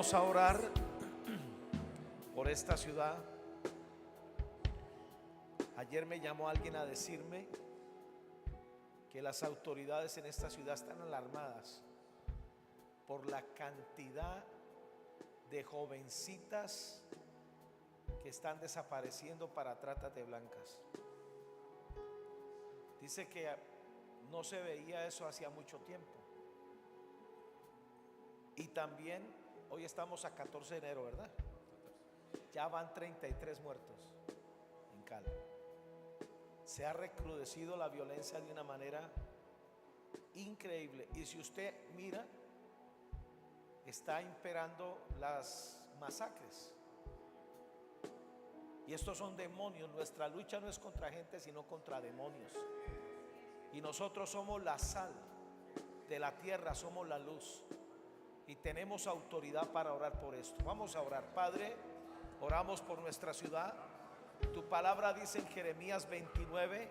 Vamos a orar por esta ciudad. Ayer me llamó alguien a decirme que las autoridades en esta ciudad están alarmadas por la cantidad de jovencitas que están desapareciendo para trata de blancas. Dice que no se veía eso hacía mucho tiempo. Y también hoy estamos a 14 de enero, ¿verdad? Ya van 33 muertos en Cali. Se ha recrudecido la violencia de una manera increíble. Y si usted mira, está imperando las masacres. Y estos son demonios. Nuestra lucha no es contra gente, sino contra demonios. Y nosotros somos la sal de la tierra, somos la luz. Y tenemos autoridad para orar por esto. Vamos a orar. Padre, oramos por nuestra ciudad. Tu palabra dice en Jeremías 29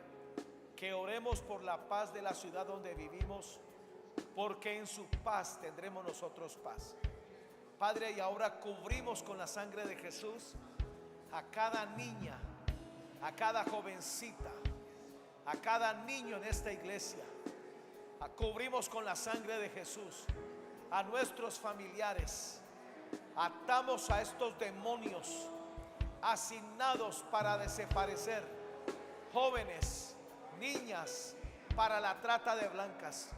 que oremos por la paz de la ciudad donde vivimos, porque en su paz tendremos nosotros paz. Padre, y ahora cubrimos con la sangre de Jesús a cada niña, a cada jovencita, a cada niño en esta iglesia. Cubrimos con la sangre de Jesús a nuestros familiares. Atamos a estos demonios asignados para desaparecer jóvenes, niñas, para la trata de blancas.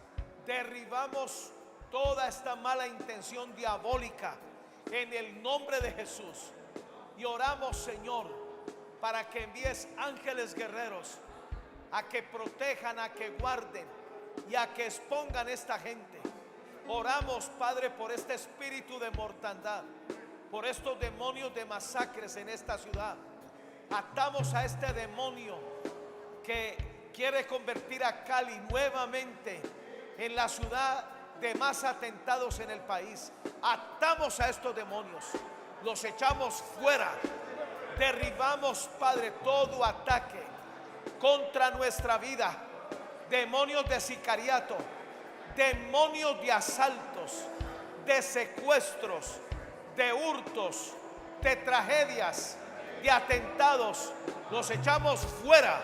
Derribamos toda esta mala intención diabólica en el nombre de Jesús. Y oramos, Señor, para que envíes ángeles guerreros a que protejan, a que guarden y a que expongan esta gente. Oramos, Padre, por este espíritu de mortandad, por estos demonios de masacres en esta ciudad. Atamos a este demonio que quiere convertir a Cali nuevamente en la ciudad de más atentados en el país. Atamos a estos demonios, los echamos fuera. Derribamos, Padre, todo ataque contra nuestra vida. Demonios de sicariato, demonios de asaltos, de secuestros, de hurtos, de tragedias, de atentados, los echamos fuera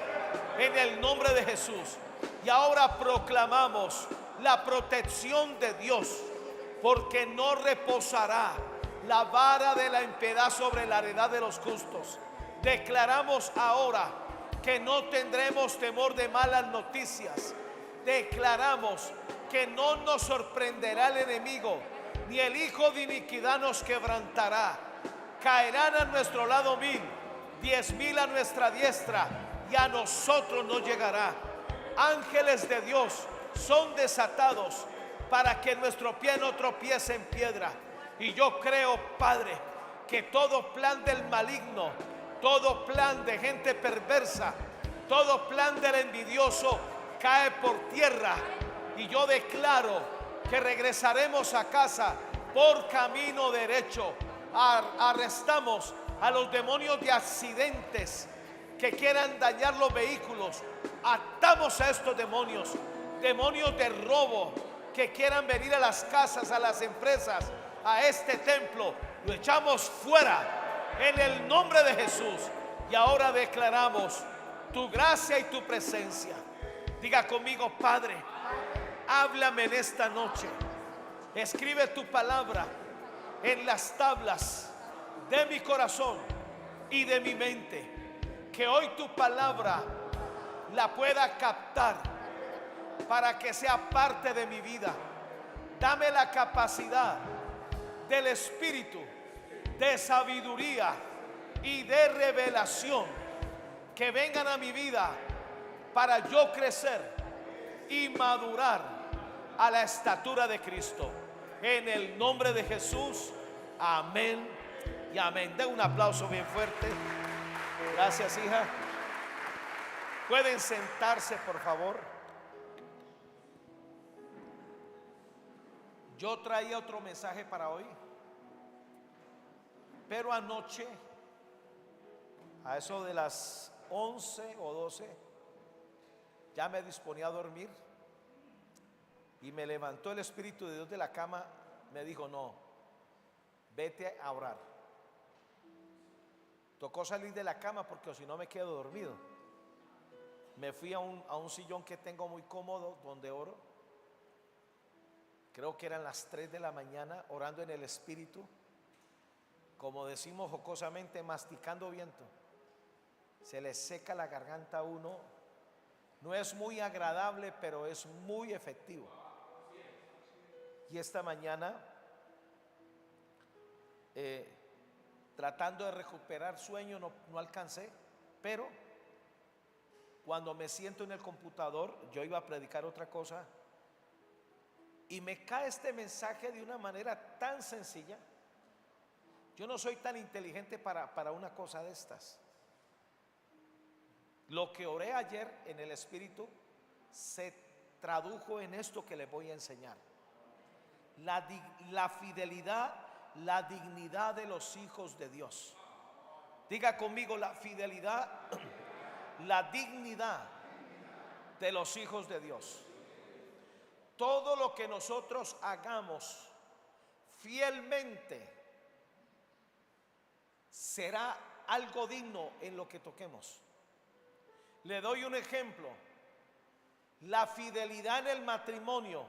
en el nombre de Jesús. Y ahora proclamamos la protección de Dios, porque no reposará la vara de la impiedad sobre la heredad de los justos. Declaramos ahora que no tendremos temor de malas noticias. Declaramos que no nos sorprenderá el enemigo, ni el hijo de iniquidad nos quebrantará. Caerán a nuestro lado 1000, 10,000 a nuestra diestra, y a nosotros no llegará. Ángeles de Dios son desatados para que nuestro pie no tropiece en piedra. Y yo creo, Padre, que todo plan del maligno, todo plan de gente perversa, todo plan del envidioso cae por tierra. Y yo declaro que regresaremos a casa por camino derecho. Arrestamos a los demonios de accidentes que quieran dañar los vehículos. Atamos a estos demonios, demonios de robo que quieran venir a las casas, a las empresas, a este templo. Lo echamos fuera en el nombre de Jesús. Y ahora declaramos tu gracia y tu presencia. Diga conmigo: Padre, háblame en esta noche. Escribe tu palabra en las tablas de mi corazón y de mi mente. Que hoy tu palabra la pueda captar para que sea parte de mi vida. Dame la capacidad del espíritu, de sabiduría y de revelación que vengan a mi vida para yo crecer y madurar a la estatura de Cristo. En el nombre de Jesús, amén y amén. Den un aplauso bien fuerte. Gracias, hija. Pueden sentarse, por favor. Yo traía otro mensaje para hoy, pero anoche, a eso de las 11 o 12, ya me disponía a dormir y me levantó el Espíritu de Dios de la cama. Me dijo: no, vete a orar. Tocó salir de la cama porque si no me quedo dormido. Me fui a un sillón que tengo muy cómodo donde oro. Creo que eran las 3 de la mañana, orando en el Espíritu, como decimos jocosamente, masticando viento. Se le seca la garganta a uno. No es muy agradable, pero es muy efectivo. Y esta mañana, tratando de recuperar sueño, no alcancé, pero cuando me siento en el computador, yo iba a predicar otra cosa, y me cae este mensaje de una manera tan sencilla. Yo no soy tan inteligente para una cosa de estas. Lo que oré ayer en el Espíritu se tradujo en esto que les voy a enseñar. La fidelidad, la dignidad de los hijos de Dios. Diga conmigo: la fidelidad, la dignidad de los hijos de Dios. Todo lo que nosotros hagamos fielmente será algo digno en lo que toquemos. Le doy un ejemplo. La fidelidad en el matrimonio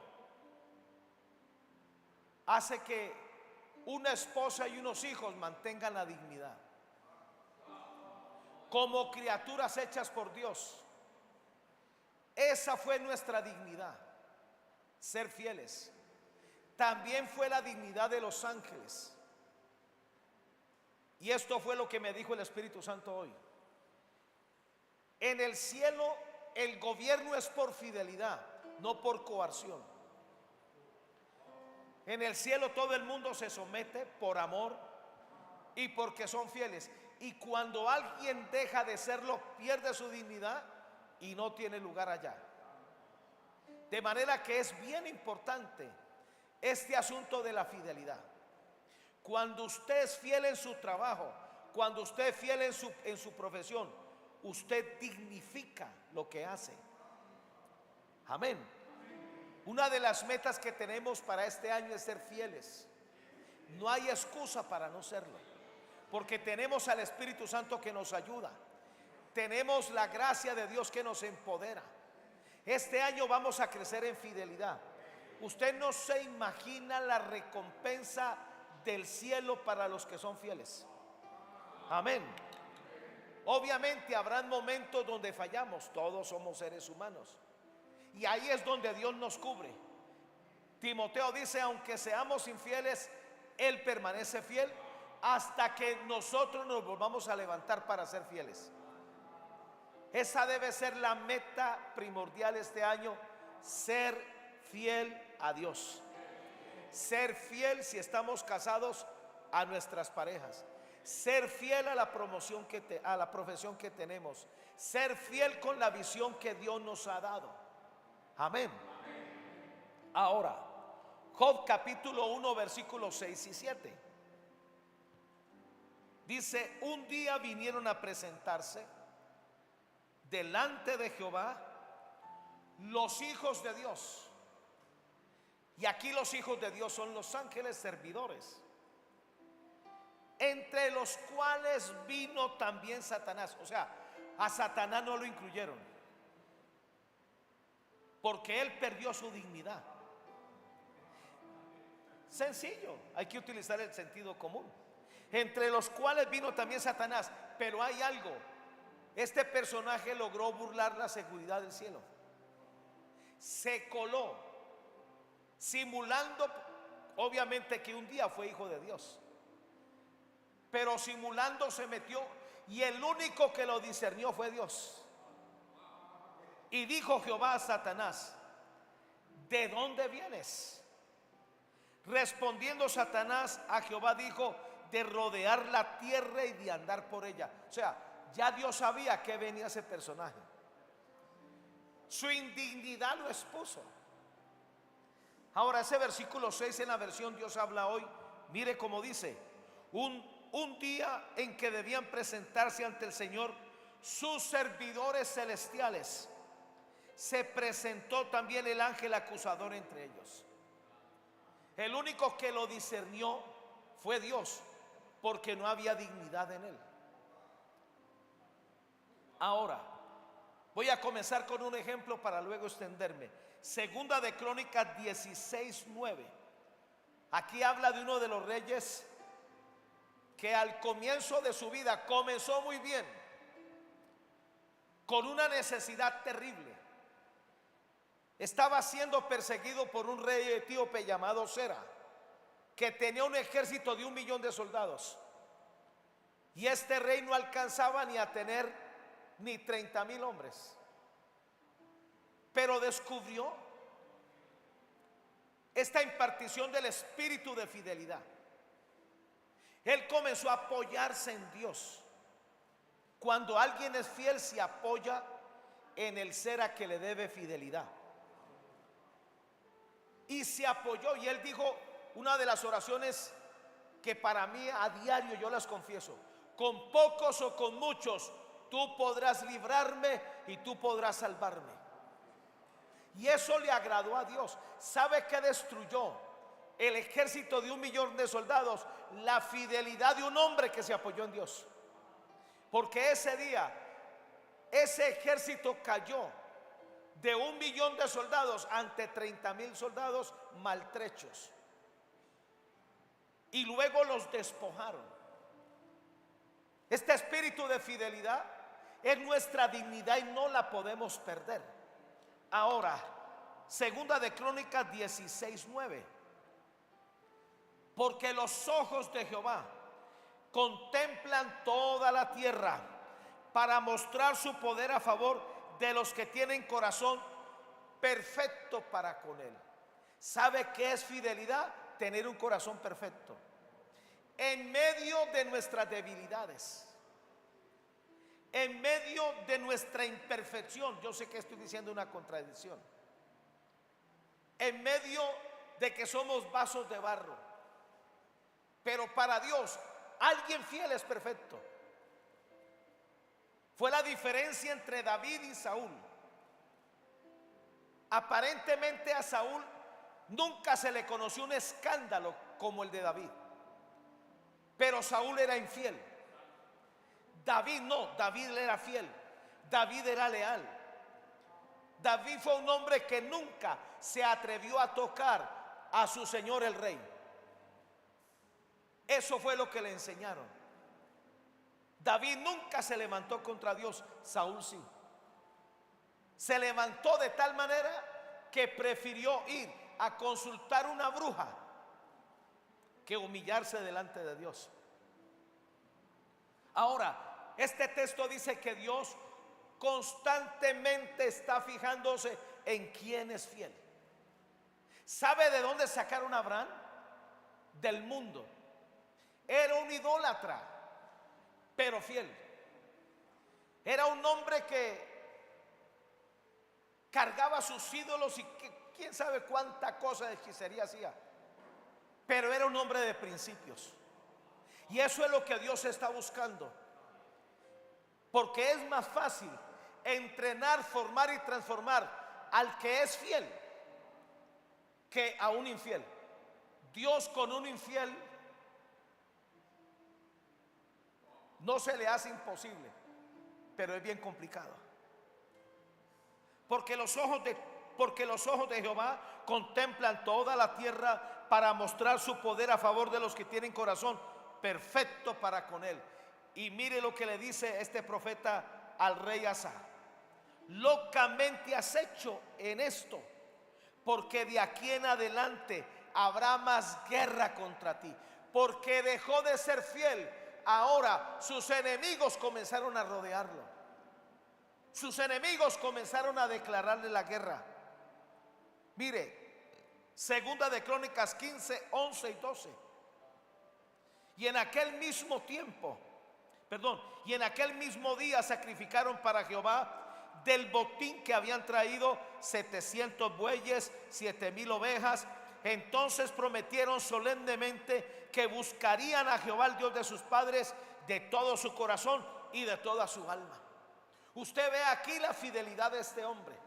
hace que una esposa y unos hijos mantengan la dignidad como criaturas hechas por Dios. Esa fue nuestra dignidad, ser fieles. También fue la dignidad de los ángeles. Y esto fue lo que me dijo el Espíritu Santo hoy. En el cielo el gobierno es por fidelidad, no por coerción. En el cielo todo el mundo se somete por amor y porque son fieles. Y cuando alguien deja de serlo, pierde su dignidad y no tiene lugar allá. De manera que es bien importante este asunto de la fidelidad. Cuando usted es fiel en su trabajo, cuando usted es fiel en su profesión, usted dignifica lo que hace. Amén. Una de las metas que tenemos para este año es ser fieles. No hay excusa para no serlo, porque tenemos al Espíritu Santo que nos ayuda. Tenemos la gracia de Dios que nos empodera. Este año vamos a crecer en fidelidad. Usted no se imagina la recompensa del cielo para los que son fieles. Amén. Obviamente habrán momentos donde fallamos. Todos somos seres humanos. Y ahí es donde Dios nos cubre. Timoteo dice: aunque seamos infieles, Él permanece fiel hasta que nosotros nos volvamos a levantar para ser fieles. Esa debe ser la meta primordial este año: ser fiel a Dios. Ser fiel, si estamos casados, a nuestras parejas. Ser fiel a la profesión que tenemos. Ser fiel con la visión que Dios nos ha dado. Amén. Ahora, Job capítulo 1 versículos 6 y 7. Dice: un día vinieron a presentarse delante de Jehová los hijos de Dios. Y aquí los hijos de Dios son los ángeles servidores, entre los cuales vino también Satanás. O sea, a Satanás no lo incluyeron, porque él perdió su dignidad. Sencillo, hay que utilizar el sentido común. Entre los cuales vino también Satanás. Pero hay algo: este personaje logró burlar la seguridad del cielo. Se coló, simulando, obviamente, que un día fue hijo de Dios, pero simulando se metió, y el único que lo discernió fue Dios. Y dijo Jehová a Satanás: ¿de dónde vienes? Respondiendo Satanás a Jehová dijo: de rodear la tierra y de andar por ella. O sea, ya Dios sabía que venía ese personaje. Su indignidad lo expuso. Ahora, ese versículo 6 en la versión Dios habla hoy, mire cómo dice: un día en que debían presentarse ante el Señor sus servidores celestiales, se presentó también el ángel acusador entre ellos. El único que lo discernió fue Dios, porque no había dignidad en él. Ahora, voy a comenzar con un ejemplo para luego extenderme. Segunda de Crónicas 16:9. Aquí habla de uno de los reyes que al comienzo de su vida comenzó muy bien, con una necesidad terrible. Estaba siendo perseguido por un rey etíope llamado Sera, que tenía un ejército de 1.000.000 de soldados. Y este rey no alcanzaba ni a tener ni 30.000 hombres. Pero descubrió esta impartición del espíritu de fidelidad. Él comenzó a apoyarse en Dios. Cuando alguien es fiel, se apoya en el ser a que le debe fidelidad. Y se apoyó, y él dijo una de las oraciones que para mí a diario yo las confieso: con pocos o con muchos, tú podrás librarme y tú podrás salvarme. Y eso le agradó a Dios. ¿Sabe qué destruyó el ejército de 1.000.000 de soldados? La fidelidad de un hombre que se apoyó en Dios. Porque ese día ese ejército cayó de 1.000.000 de soldados ante 30.000 soldados maltrechos, y luego los despojaron. Este espíritu de fidelidad es nuestra dignidad y no la podemos perder. Ahora, segunda de Crónicas 16:9. Porque los ojos de Jehová contemplan toda la tierra para mostrar su poder a favor de los que tienen corazón perfecto para con él. ¿Sabe qué es fidelidad? Tener un corazón perfecto en medio de nuestras debilidades, en medio de nuestra imperfección. Yo sé que estoy diciendo una contradicción. En medio de que somos vasos de barro, pero para Dios alguien fiel es perfecto. Fue la diferencia entre David y Saúl. Aparentemente a Saúl nunca se le conoció un escándalo como el de David, pero Saúl era infiel. David no, David era fiel, David era leal. David fue un hombre que nunca se atrevió a tocar a su señor el rey. Eso fue lo que le enseñaron. David nunca se levantó contra Dios, Saúl sí. Se levantó de tal manera que prefirió ir a consultar una bruja que humillarse delante de Dios. Ahora, este texto dice que Dios constantemente está fijándose en quién es fiel. ¿Sabe de dónde sacaron a Abraham? Del mundo. Era un idólatra, pero fiel. Era un hombre que cargaba sus ídolos y que quién sabe cuánta cosa de hechicería hacía, pero era un hombre de principios. Y eso es lo que Dios está buscando, porque es más fácil entrenar, formar y transformar al que es fiel que a un infiel. Dios con un infiel no se le hace imposible, pero es bien complicado. Porque los ojos de Jehová contemplan toda la tierra para mostrar su poder a favor de los que tienen corazón perfecto para con él. Y mire lo que le dice este profeta al rey Asa: locamente has hecho en esto, porque de aquí en adelante habrá más guerra contra ti. Porque dejó de ser fiel, ahora sus enemigos comenzaron a rodearlo. Sus enemigos comenzaron a declararle la guerra. Mire, segunda de Crónicas 15, 11 y 12. Y en aquel mismo día sacrificaron para Jehová del botín que habían traído 700 bueyes, 7.000 ovejas. Entonces prometieron solemnemente que buscarían a Jehová, el Dios de sus padres, de todo su corazón y de toda su alma. Usted ve aquí la fidelidad de este hombre.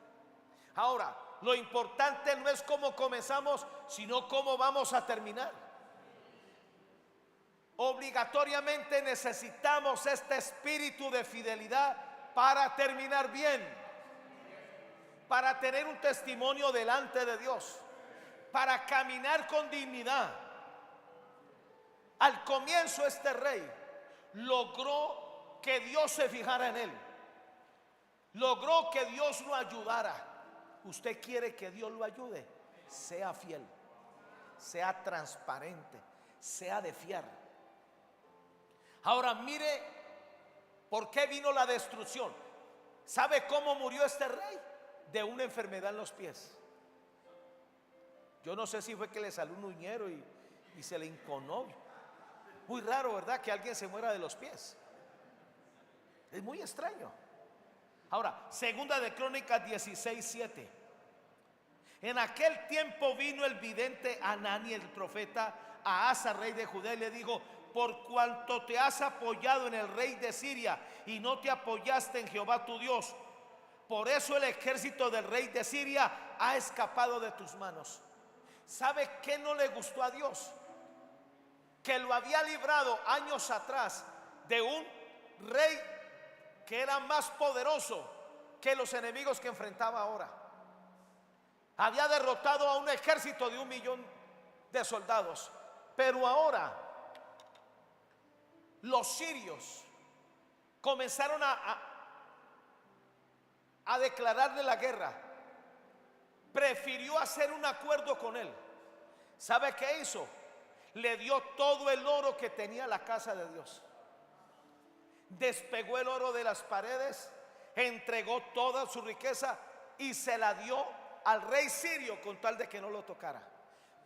Ahora, lo importante no es cómo comenzamos, sino cómo vamos a terminar. Obligatoriamente necesitamos este espíritu de fidelidad para terminar bien, para tener un testimonio delante de Dios, para caminar con dignidad. Al comienzo este rey logró que Dios se fijara en él, logró que Dios lo ayudara. Usted quiere que Dios lo ayude, sea fiel, sea transparente, sea de fiar. Ahora mire por qué vino la destrucción. ¿Sabe cómo murió este rey? De una enfermedad en los pies. Yo no sé si fue que le salió un uñero y se le inconó. Muy raro, ¿verdad? Que alguien se muera de los pies. Es muy extraño. Ahora, segunda de Crónicas 16:7. En aquel tiempo vino el vidente Hanani, el profeta, a Asa, rey de Judá, y le dijo: por cuanto te has apoyado en el rey de Siria y no te apoyaste en Jehová tu Dios, por eso el ejército del rey de Siria ha escapado de tus manos. ¿Sabe qué no le gustó a Dios? Que lo había librado años atrás de un rey que era más poderoso que los enemigos que enfrentaba ahora. Había derrotado a un ejército de 1 millón de soldados, pero ahora los sirios comenzaron a declararle la guerra. Prefirió hacer un acuerdo con él. ¿Sabe qué hizo? Le dio todo el oro que tenía la casa de Dios. Despegó el oro de las paredes, entregó toda su riqueza y se la dio al rey sirio con tal de que no lo tocara.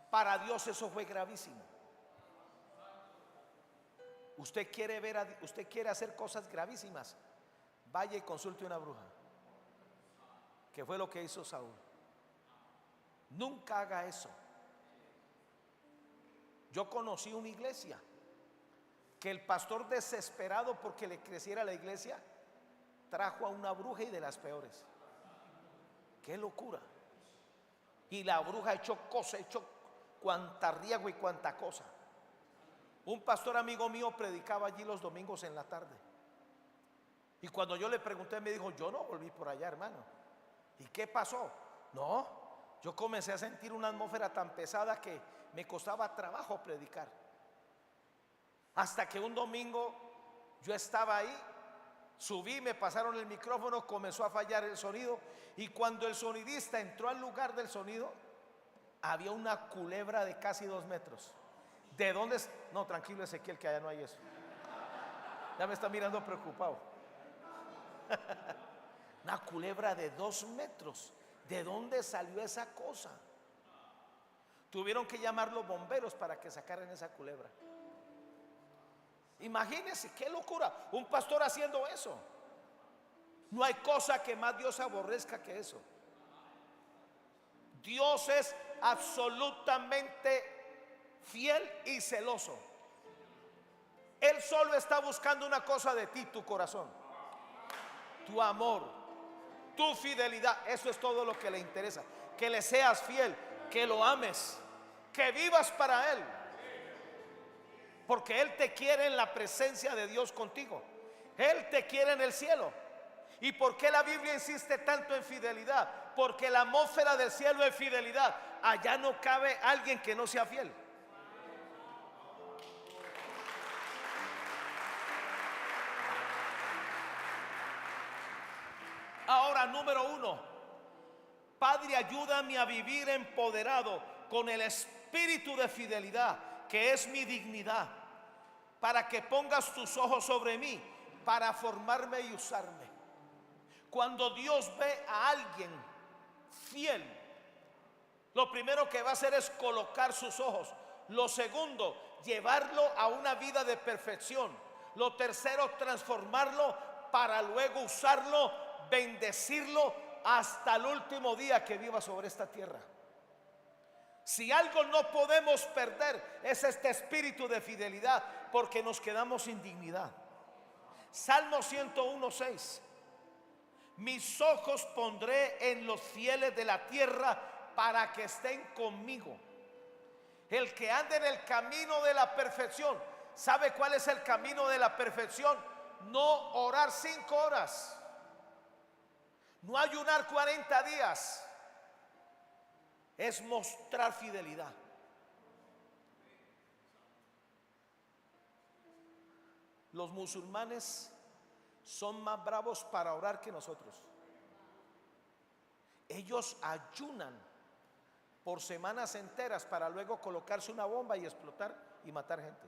Para Dios eso fue gravísimo. Usted quiere hacer cosas gravísimas, vaya y consulte una bruja, que fue lo que hizo Saúl. Nunca haga eso. Yo conocí una iglesia que el pastor, desesperado porque le creciera la iglesia, trajo a una bruja, y de las peores. Qué locura. Y la bruja echó cuanta riego y cuanta cosa. Un pastor amigo mío predicaba allí los domingos en la tarde, y cuando yo le pregunté me dijo: yo no volví por allá, hermano. ¿Y qué pasó? No, yo comencé a sentir una atmósfera tan pesada que me costaba trabajo predicar. Hasta que un domingo yo estaba ahí, subí, me pasaron el micrófono, comenzó a fallar el sonido, y cuando el sonidista entró al lugar del sonido, había una culebra de casi 2 metros. ¿De dónde? No, tranquilo, Ezequiel, que allá no hay eso. Ya me está mirando preocupado. Una culebra de 2 metros. ¿De dónde salió esa cosa? Tuvieron que llamar los bomberos para que sacaran esa culebra. Imagínense qué locura, un pastor haciendo eso. No hay cosa que más Dios aborrezca que eso. Dios es absolutamente fiel y celoso. Él solo está buscando una cosa de ti: tu corazón, tu amor, tu fidelidad. Eso es todo lo que le interesa. Que le seas fiel, que lo ames, que vivas para Él, porque Él te quiere en la presencia de Dios contigo. Él te quiere en el cielo. ¿Y por qué la Biblia insiste tanto en fidelidad? Porque la atmósfera del cielo es fidelidad. Allá no cabe alguien que no sea fiel. Ahora, número 1, Padre, ayúdame a vivir empoderado con el espíritu de fidelidad, que es mi dignidad, para que pongas tus ojos sobre mí, para formarme y usarme. Cuando Dios ve a alguien fiel, lo primero que va a hacer es colocar sus ojos. Lo segundo, llevarlo a una vida de perfección. Lo tercero, transformarlo para luego usarlo, bendecirlo hasta el último día que viva sobre esta tierra. Si algo no podemos perder es este espíritu de fidelidad, porque nos quedamos sin dignidad. Salmo 101:6. Mis ojos pondré en los fieles de la tierra para que estén conmigo. El que ande en el camino de la perfección ¿Sabe cuál es el camino de la perfección? No orar 5 horas, no ayunar 40 días, es mostrar fidelidad. Los musulmanes son más bravos para orar que nosotros. Ellos ayunan por semanas enteras para luego colocarse una bomba y explotar y matar gente.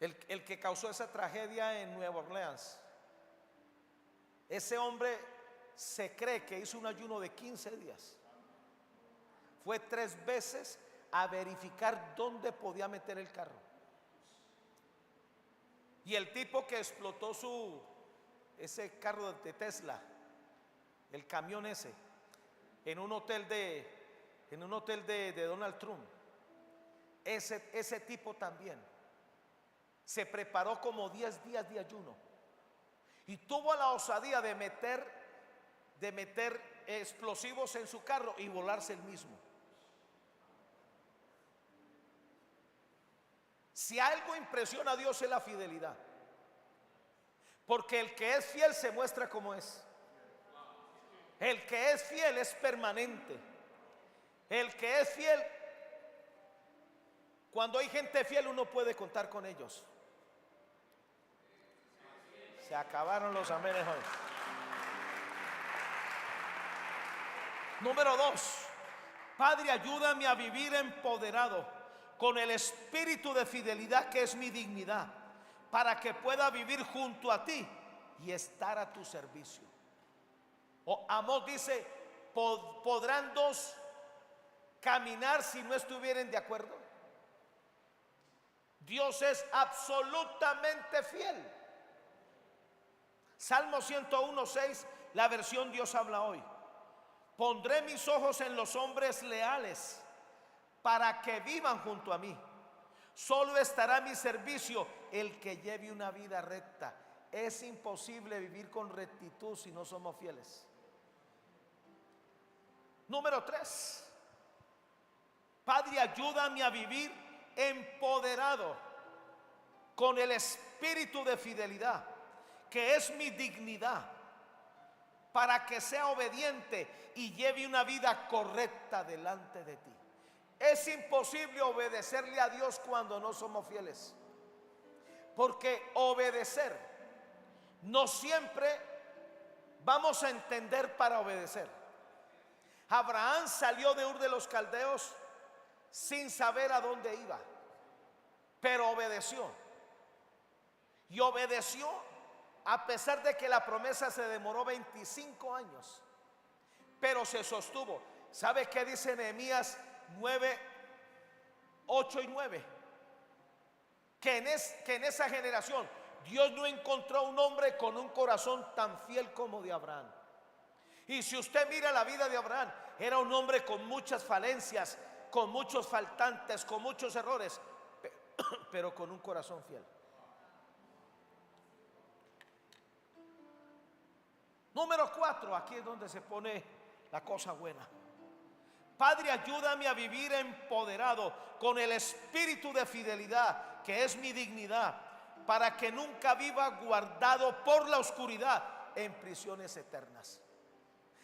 El que causó esa tragedia en Nueva Orleans, ese hombre se cree que hizo un ayuno de 15 días. Fue 3 veces a verificar dónde podía meter el carro. Y el tipo que explotó ese carro de Tesla, el camión ese, en un hotel de Donald Trump, ese tipo también se preparó como 10 días de ayuno y tuvo la osadía de meter explosivos en su carro y volarse el mismo. Si algo impresiona a Dios es la fidelidad, porque el que es fiel se muestra como es. El que es fiel es permanente. El que es fiel, cuando hay gente fiel uno puede contar con ellos. Se acabaron los amenes hoy. Número 2, Padre, ayúdame a vivir empoderado con el espíritu de fidelidad que es mi dignidad, para que pueda vivir junto a ti y estar a tu servicio. Amós dice, ¿podrán 2 caminar si no estuvieren de acuerdo? Dios es absolutamente fiel. Salmo 101:6, la versión Dios habla hoy. Pondré mis ojos en los hombres leales para que vivan junto a mí. Solo estará a mi servicio el que lleve una vida recta. Es imposible vivir con rectitud si no somos fieles. Número 3, Padre, ayúdame a vivir empoderado con el espíritu de fidelidad que es mi dignidad, para que sea obediente y lleve una vida correcta delante de ti. Es imposible obedecerle a Dios cuando no somos fieles, porque obedecer no siempre vamos a entender para obedecer. Abraham salió de Ur de los Caldeos sin saber a dónde iba, pero obedeció. Y obedeció a pesar de que la promesa se demoró 25 años, pero se sostuvo. ¿Sabe qué dice Nehemías 9, 8 y 9? Que en esa generación Dios no encontró un hombre con un corazón tan fiel como de Abraham. Y si usted mira la vida de Abraham, era un hombre con muchas falencias, con muchos faltantes, con muchos errores, pero con un corazón fiel. Número 4, aquí es donde se pone la cosa buena. Padre, ayúdame a vivir empoderado con el espíritu de fidelidad que es mi dignidad, para que nunca viva guardado por la oscuridad en prisiones eternas.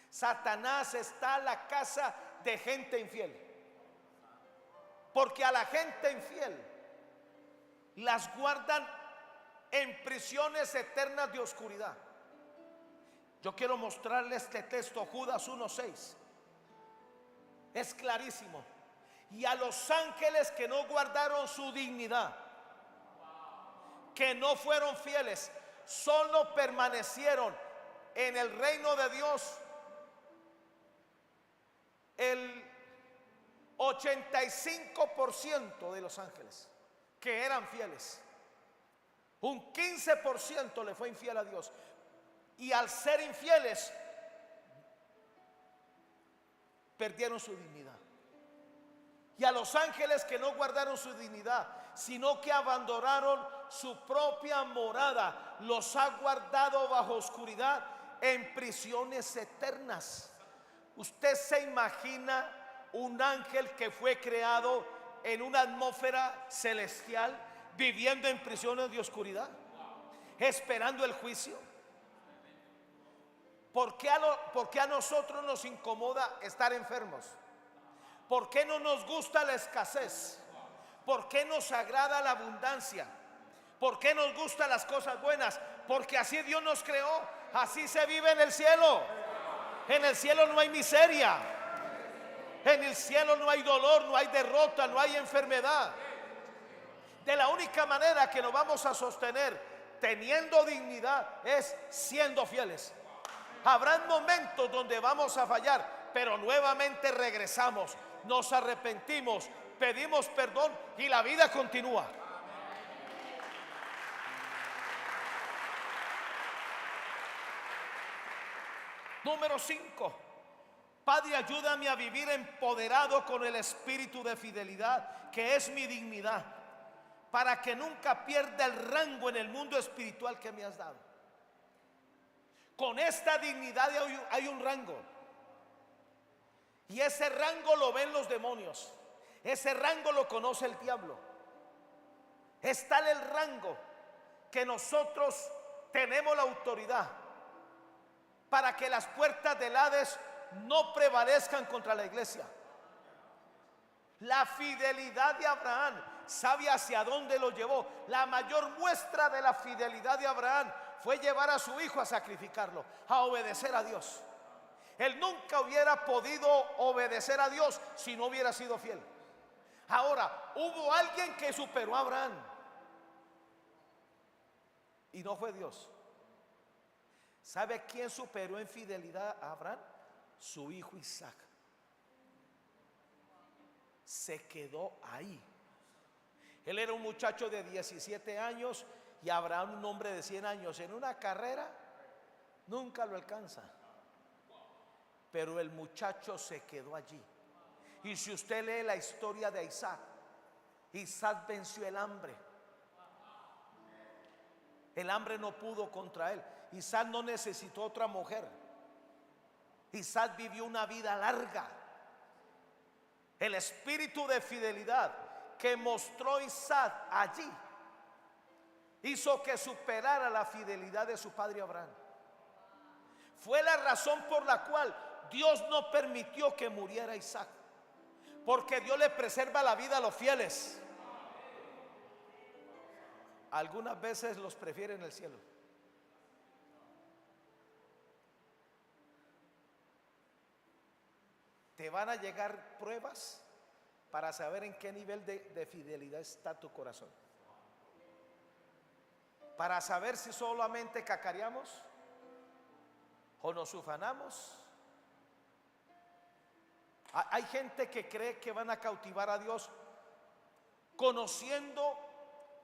Satanás está en la casa de gente infiel, porque a la gente infiel las guardan en prisiones eternas de oscuridad. Yo quiero mostrarle este texto, Judas 1:6. Es clarísimo. Y a los ángeles que no guardaron su dignidad, que no fueron fieles, solo permanecieron en el reino de Dios el 85% de los ángeles que eran fieles. Un 15% le fue infiel a Dios. Y al ser infieles, perdieron su dignidad. Y a los ángeles que no guardaron su dignidad, sino que abandonaron su propia morada, los ha guardado bajo oscuridad en prisiones eternas. Usted se imagina un ángel que fue creado en una atmósfera celestial, viviendo en prisiones de oscuridad, esperando el juicio? ¿Por qué a nosotros nos incomoda estar enfermos? ¿Por qué no nos gusta la escasez? ¿Por qué nos agrada la abundancia? ¿Por qué nos gustan las cosas buenas? Porque así Dios nos creó, así se vive en el cielo. En el cielo no hay miseria, en el cielo no hay dolor, no hay derrota, no hay enfermedad. De la única manera que nos vamos a sostener teniendo dignidad es siendo fieles. Habrán momentos donde vamos a fallar, pero nuevamente regresamos, nos arrepentimos, pedimos perdón y la vida continúa. Número 5. Padre, ayúdame a vivir empoderado con el espíritu de fidelidad, que es mi dignidad, para que nunca pierda el rango en el mundo espiritual que me has dado. Con esta dignidad hay un rango, y ese rango lo ven los demonios, ese rango lo conoce el diablo. Es tal el rango que nosotros tenemos la autoridad para que las puertas del Hades no prevalezcan contra la iglesia. La fidelidad de Abraham, ¿sabe hacia dónde lo llevó? La mayor muestra de la fidelidad de Abraham fue llevar a su hijo a sacrificarlo, a obedecer a Dios. Él nunca hubiera podido obedecer a Dios si no hubiera sido fiel. Ahora, hubo alguien que superó a Abraham, y no fue Dios. ¿Sabe quién superó en fidelidad a Abraham? Su hijo Isaac. Se quedó ahí. Él era un muchacho de 17 años y Abraham un hombre de 100 años. En una carrera nunca lo alcanza, pero el muchacho se quedó allí. Y si usted lee la historia de Isaac, Isaac venció el hambre. El hambre no pudo contra él. Isaac no necesitó otra mujer. Isaac vivió una vida larga. El espíritu de fidelidad que mostró Isaac allí hizo que superara la fidelidad de su padre Abraham. Fue la razón por la cual Dios no permitió que muriera Isaac, porque Dios le preserva la vida a los fieles. Algunas veces los prefiere en el cielo. Te van a llegar pruebas para saber en qué nivel de fidelidad está tu corazón, para saber si solamente cacareamos o nos ufanamos. Hay gente que cree que van a cautivar a Dios conociendo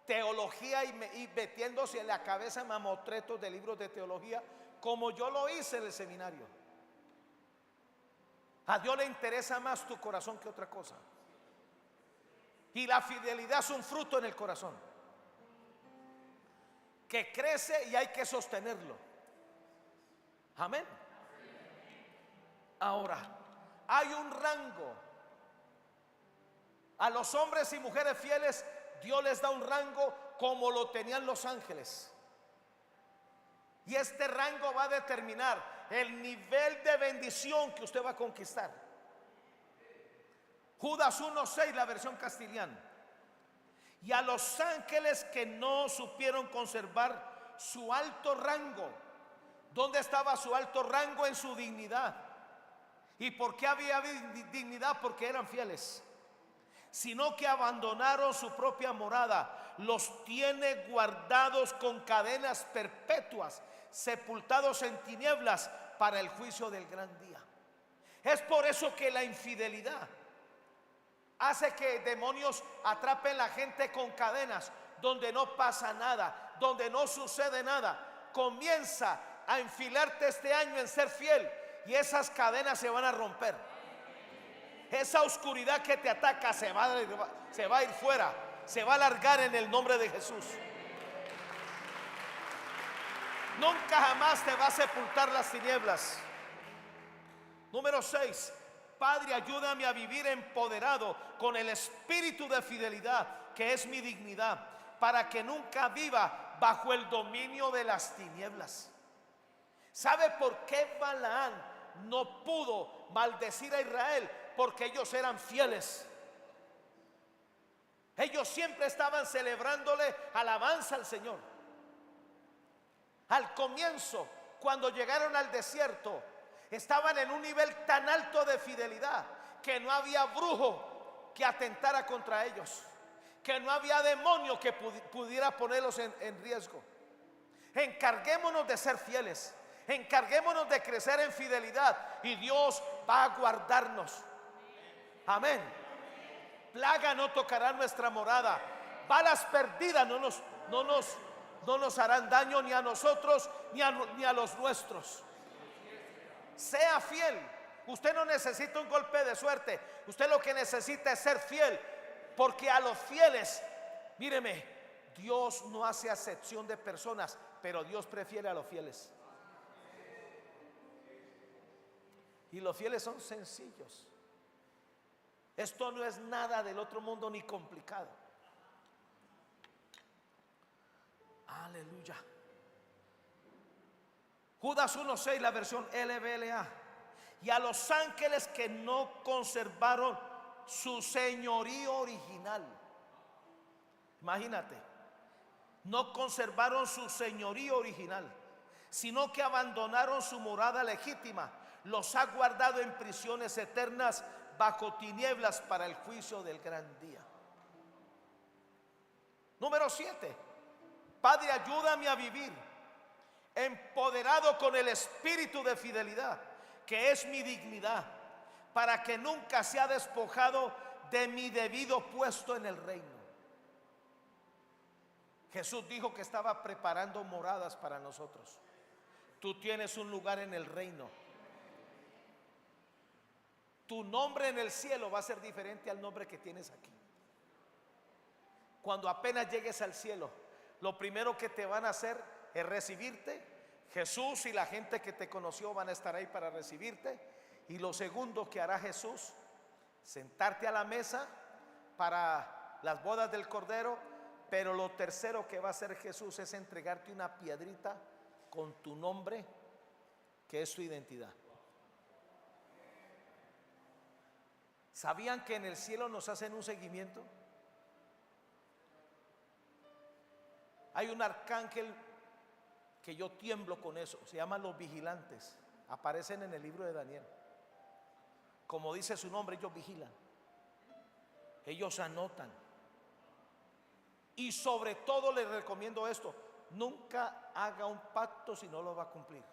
teología y metiéndose en la cabeza mamotretos de libros de teología, como yo lo hice en el seminario. A Dios le interesa más tu corazón que otra cosa. Y la fidelidad es un fruto en el corazón que crece y hay que sostenerlo. Amén. Ahora, hay un rango. A los hombres y mujeres fieles Dios les da un rango como lo tenían los ángeles. Y este rango va a determinar el nivel de bendición que usted va a conquistar. Judas 1:6, la versión castellana. Y a los ángeles que no supieron conservar su alto rango. ¿Dónde estaba su alto rango? En su dignidad. ¿Y por qué había dignidad? Porque eran fieles. Sino que abandonaron su propia morada, los tiene guardados con cadenas perpetuas, sepultados en tinieblas para el juicio del gran día. Es por eso que la infidelidad hace que demonios atrapen a la gente con cadenas, donde no pasa nada, donde no sucede nada. Comienza a enfilarte este año en ser fiel y esas cadenas se van a romper. Esa oscuridad que te ataca se va a ir fuera, se va a largar en el nombre de Jesús. Nunca jamás te va a sepultar las tinieblas. Número 6. Padre, ayúdame a vivir empoderado con el espíritu de fidelidad, que es mi dignidad, para que nunca viva bajo el dominio de las tinieblas. ¿Sabe por qué Balaán no pudo maldecir a Israel? Porque ellos eran fieles. Ellos siempre estaban celebrándole alabanza al Señor. Al comienzo, cuando llegaron al desierto, estaban en un nivel tan alto de fidelidad que no había brujo que atentara contra ellos, que no había demonio que pudiera ponerlos en riesgo. Encarguémonos de ser fieles, encarguémonos de crecer en fidelidad y Dios va a guardarnos. Amén. Plaga no tocará nuestra morada, balas perdidas no nos harán daño ni a nosotros ni a los nuestros. Sea fiel. Usted no necesita un golpe de suerte. Usted lo que necesita es ser fiel, porque a los fieles, míreme, Dios no hace acepción de personas, pero Dios prefiere a los fieles. Y los fieles son sencillos. Esto no es nada del otro mundo ni complicado. Aleluya. Judas 1:6, la versión LBLA. Y a los ángeles que no conservaron su señorío original. Imagínate, no conservaron su señorío original, sino que abandonaron su morada legítima. Los ha guardado en prisiones eternas bajo tinieblas para el juicio del gran día. Número 7. Padre, ayúdame a vivir empoderado con el espíritu de fidelidad, que es mi dignidad, para que nunca sea despojado de mi debido puesto en el reino. Jesús dijo que estaba preparando moradas para nosotros. Tú tienes un lugar en el reino. Tu nombre en el cielo va a ser diferente al nombre que tienes aquí. Cuando apenas llegues al cielo, lo primero que te van a hacer es recibirte. Jesús y la gente que te conoció van a estar ahí para recibirte. Y lo segundo que hará Jesús, sentarte a la mesa para las bodas del Cordero. Pero lo tercero que va a hacer Jesús es entregarte una piedrita con tu nombre, que es su identidad. ¿Sabían que en el cielo nos hacen un seguimiento? Hay un arcángel que yo tiemblo con eso, se llaman los vigilantes. Aparecen en el libro de Daniel. Como dice su nombre, ellos vigilan, ellos anotan. Y sobre todo les recomiendo esto: nunca haga un pacto si no lo va a cumplir,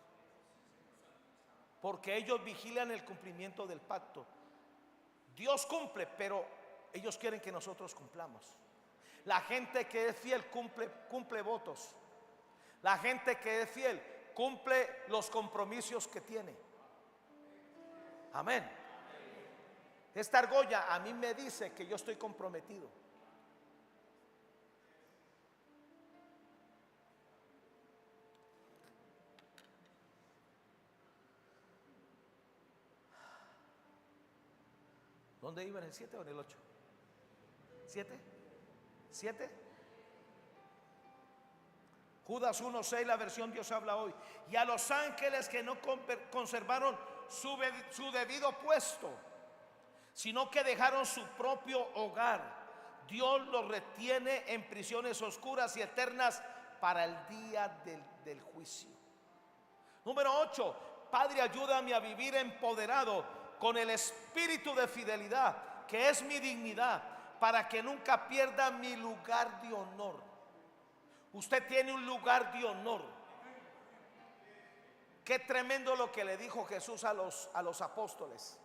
porque ellos vigilan el cumplimiento del pacto. Dios cumple, pero ellos quieren que nosotros cumplamos. La gente que es fiel cumple votos. La gente que es fiel cumple los compromisos que tiene. Amén. Esta argolla a mí me dice que yo estoy comprometido. ¿Dónde iba? ¿En el 7 o en el 8? ¿7? ¿7? Judas 1:6, la versión Dios habla hoy. Y a los ángeles que no conservaron su debido puesto, sino que dejaron su propio hogar, Dios los retiene en prisiones oscuras y eternas para el día del juicio. Número 8. Padre, ayúdame a vivir empoderado con el espíritu de fidelidad, que es mi dignidad, para que nunca pierda mi lugar de honor. Usted tiene un lugar de honor. Qué tremendo lo que le dijo Jesús a los apóstoles,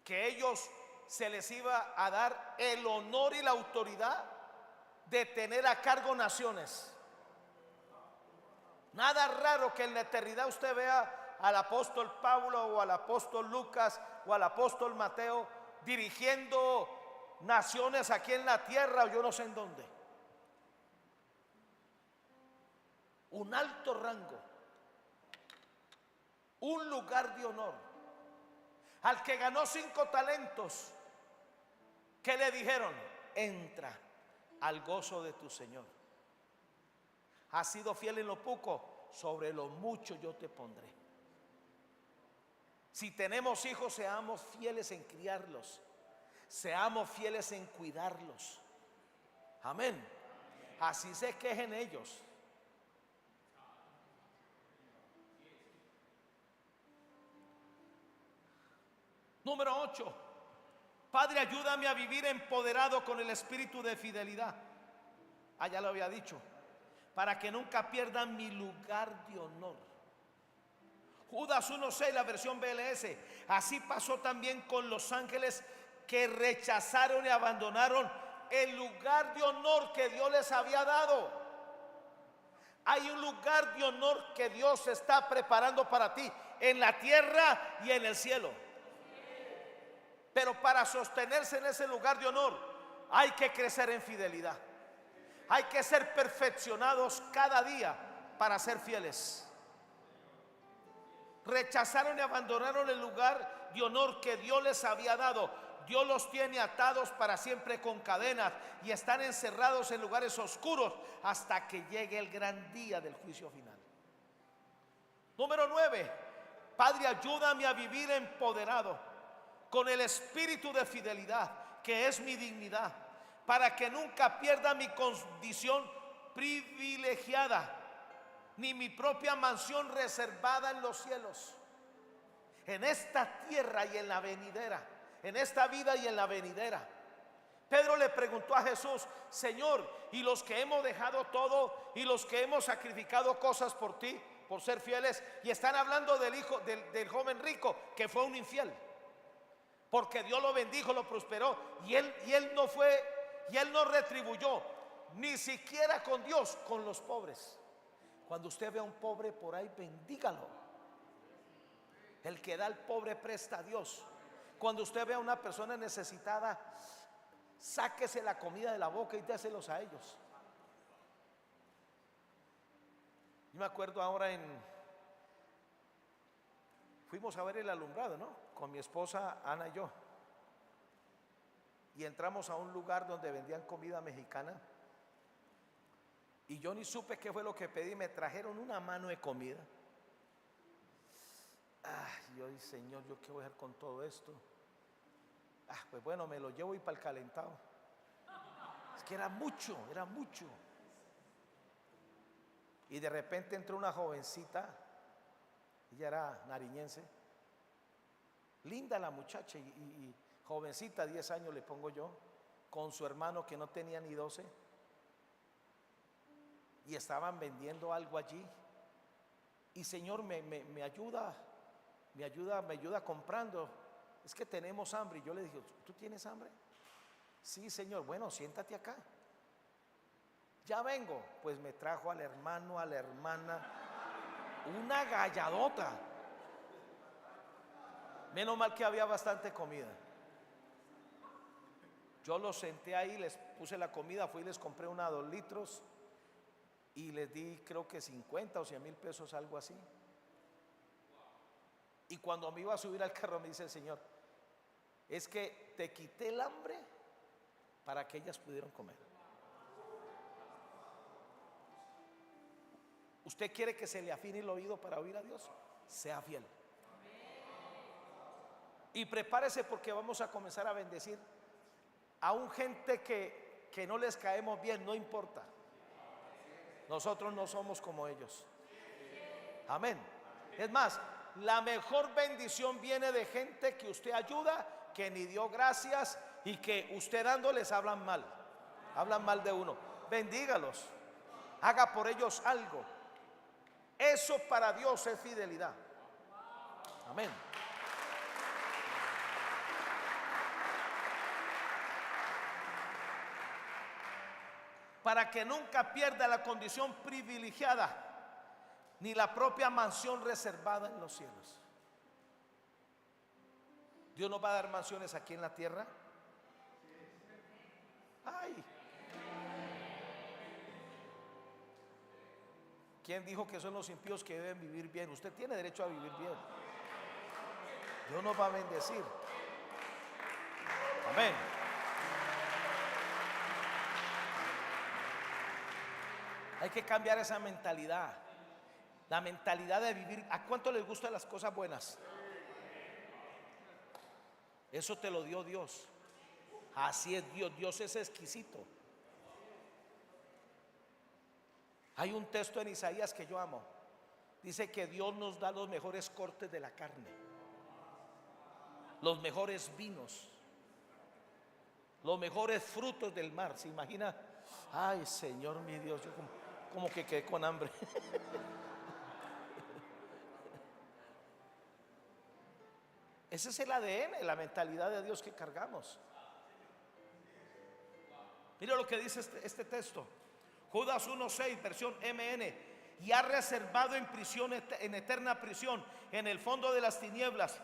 que ellos se les iba a dar el honor y la autoridad de tener a cargo naciones. Nada raro que en la eternidad usted vea al apóstol Pablo o al apóstol Lucas o al apóstol Mateo dirigiendo naciones aquí en la tierra o yo no sé en dónde. Un alto rango, un lugar de honor. Al que ganó 5 talentos, ¿qué le dijeron? Entra al gozo de tu Señor. Has sido fiel en lo poco, sobre lo mucho yo te pondré. Si tenemos hijos, seamos fieles en criarlos, seamos fieles en cuidarlos. Amén. Así se quejen ellos. Número 8. Padre, ayúdame a vivir empoderado con el espíritu de fidelidad. Ya lo había dicho. Para que nunca pierda mi lugar de honor. Judas 1:6, la versión BLS. Así pasó también con los ángeles que rechazaron y abandonaron el lugar de honor que Dios les había dado. Hay un lugar de honor que Dios está preparando para ti en la tierra y en el cielo. Pero para sostenerse en ese lugar de honor hay que crecer en fidelidad. Hay que ser perfeccionados cada día para ser fieles. Rechazaron y abandonaron el lugar de honor que Dios les había dado. Dios los tiene atados para siempre con cadenas y están encerrados en lugares oscuros hasta que llegue el gran día del juicio final. Número 9. Padre, ayúdame a vivir empoderado con el espíritu de fidelidad, que es mi dignidad, para que nunca pierda mi condición privilegiada, ni mi propia mansión reservada en los cielos. En esta tierra y en la venidera, en esta vida y en la venidera. Pedro le preguntó a Jesús: Señor, ¿y los que hemos dejado todo y los que hemos sacrificado cosas por ti, por ser fieles? Y están hablando del hijo del joven rico que fue un infiel, porque Dios lo bendijo, lo prosperó, y él no retribuyó ni siquiera con Dios, con los pobres. Cuando usted ve a un pobre por ahí, bendígalo. El que da al pobre presta a Dios. Cuando usted ve a una persona necesitada, sáquese la comida de la boca y déselos a ellos. Yo me acuerdo ahora fuimos a ver el alumbrado, ¿no? Con mi esposa Ana y yo. Y entramos a un lugar donde vendían comida mexicana. Y yo ni supe qué fue lo que pedí. Me trajeron una mano de comida. Yo dije: Señor, ¿yo qué voy a hacer con todo esto? Pues bueno, me lo llevo y para el calentado. Es que era mucho, era mucho. Y de repente entró una jovencita. Ella era nariñense. Linda la muchacha y jovencita, 10 años le pongo yo, con su hermano que no tenía ni 12. Y estaban vendiendo algo allí. Y Señor, me ayuda comprando. Es que tenemos hambre. Y yo le dije: ¿tú tienes hambre? Sí, Señor. Bueno, siéntate acá. Ya vengo. Pues me trajo al hermano, a la hermana, una galladota. Menos mal que había bastante comida. Yo los senté ahí, les puse la comida, fui y les compré una 2 litros y les di, creo que 50 o 100 mil pesos, algo así. Y cuando me iba a subir al carro, me dice el Señor: es que te quité el hambre para que ellas pudieran comer. ¿Usted quiere que se le afine el oído para oír a Dios? Sea fiel. Y prepárese, porque vamos a comenzar a bendecir a un gente que no les caemos bien, no importa. Nosotros no somos como ellos. Amén. Es más, la mejor bendición viene de gente que usted ayuda, que ni dio gracias, y que usted dándoles hablan mal de uno. Bendígalos, haga por ellos algo. Eso para Dios es fidelidad. Amén. Para que nunca pierda la condición privilegiada, ni la propia mansión reservada en los cielos. Dios nos va a dar mansiones aquí en la tierra. ¿Quién dijo que son los impíos que deben vivir bien? Usted tiene derecho a vivir bien. Dios nos va a bendecir. Amén. Hay que cambiar esa mentalidad. La mentalidad de vivir. ¿A cuánto les gustan las cosas buenas? Eso te lo dio Dios. Así es Dios. Dios es exquisito. Hay un texto en Isaías que yo amo. Dice que Dios nos da los mejores cortes de la carne, los mejores vinos, los mejores frutos del mar. ¿Se imagina? Ay, Señor mi Dios, yo como que quedé con hambre. Ese es el ADN, la mentalidad de Dios que cargamos. Mira lo que dice este texto. Judas 1:6, versión MN. Y ha reservado en prisión, en eterna prisión, en el fondo de las tinieblas,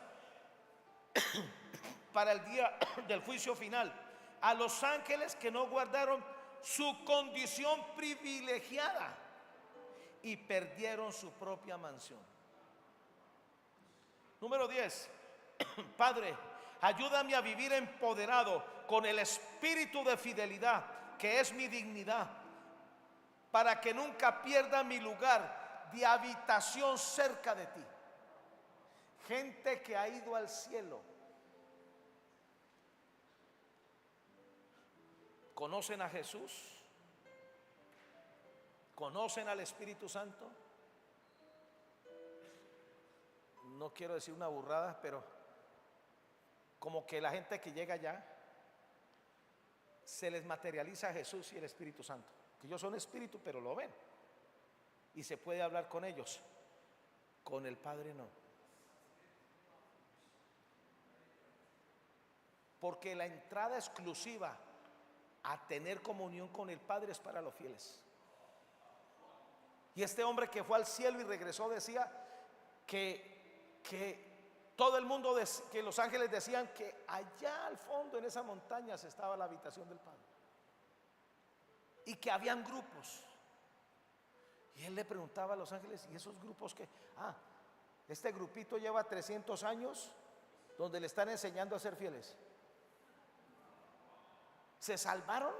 para el día del juicio final, a los ángeles que no guardaron su condición privilegiada y perdieron su propia mansión. Número 10. Padre, ayúdame a vivir empoderado con el espíritu de fidelidad, que es mi dignidad, para que nunca pierda mi lugar de habitación cerca de ti. Gente que ha ido al cielo, ¿conocen a Jesús? ¿Conocen al Espíritu Santo? No quiero decir una burrada, pero como que la gente que llega allá se les materializa a Jesús y el Espíritu Santo, que ellos son espíritu pero lo ven y se puede hablar con ellos. Con el Padre no, porque la entrada exclusiva a tener comunión con el Padre es para los fieles. Y este hombre que fue al cielo y regresó decía que todo el mundo, que los ángeles decían que allá al fondo en esas montañas estaba la habitación del Padre y que habían grupos. Y él le preguntaba a los ángeles: ¿y esos grupos qué? Este grupito lleva 300 años donde le están enseñando a ser fieles. ¿Se salvaron?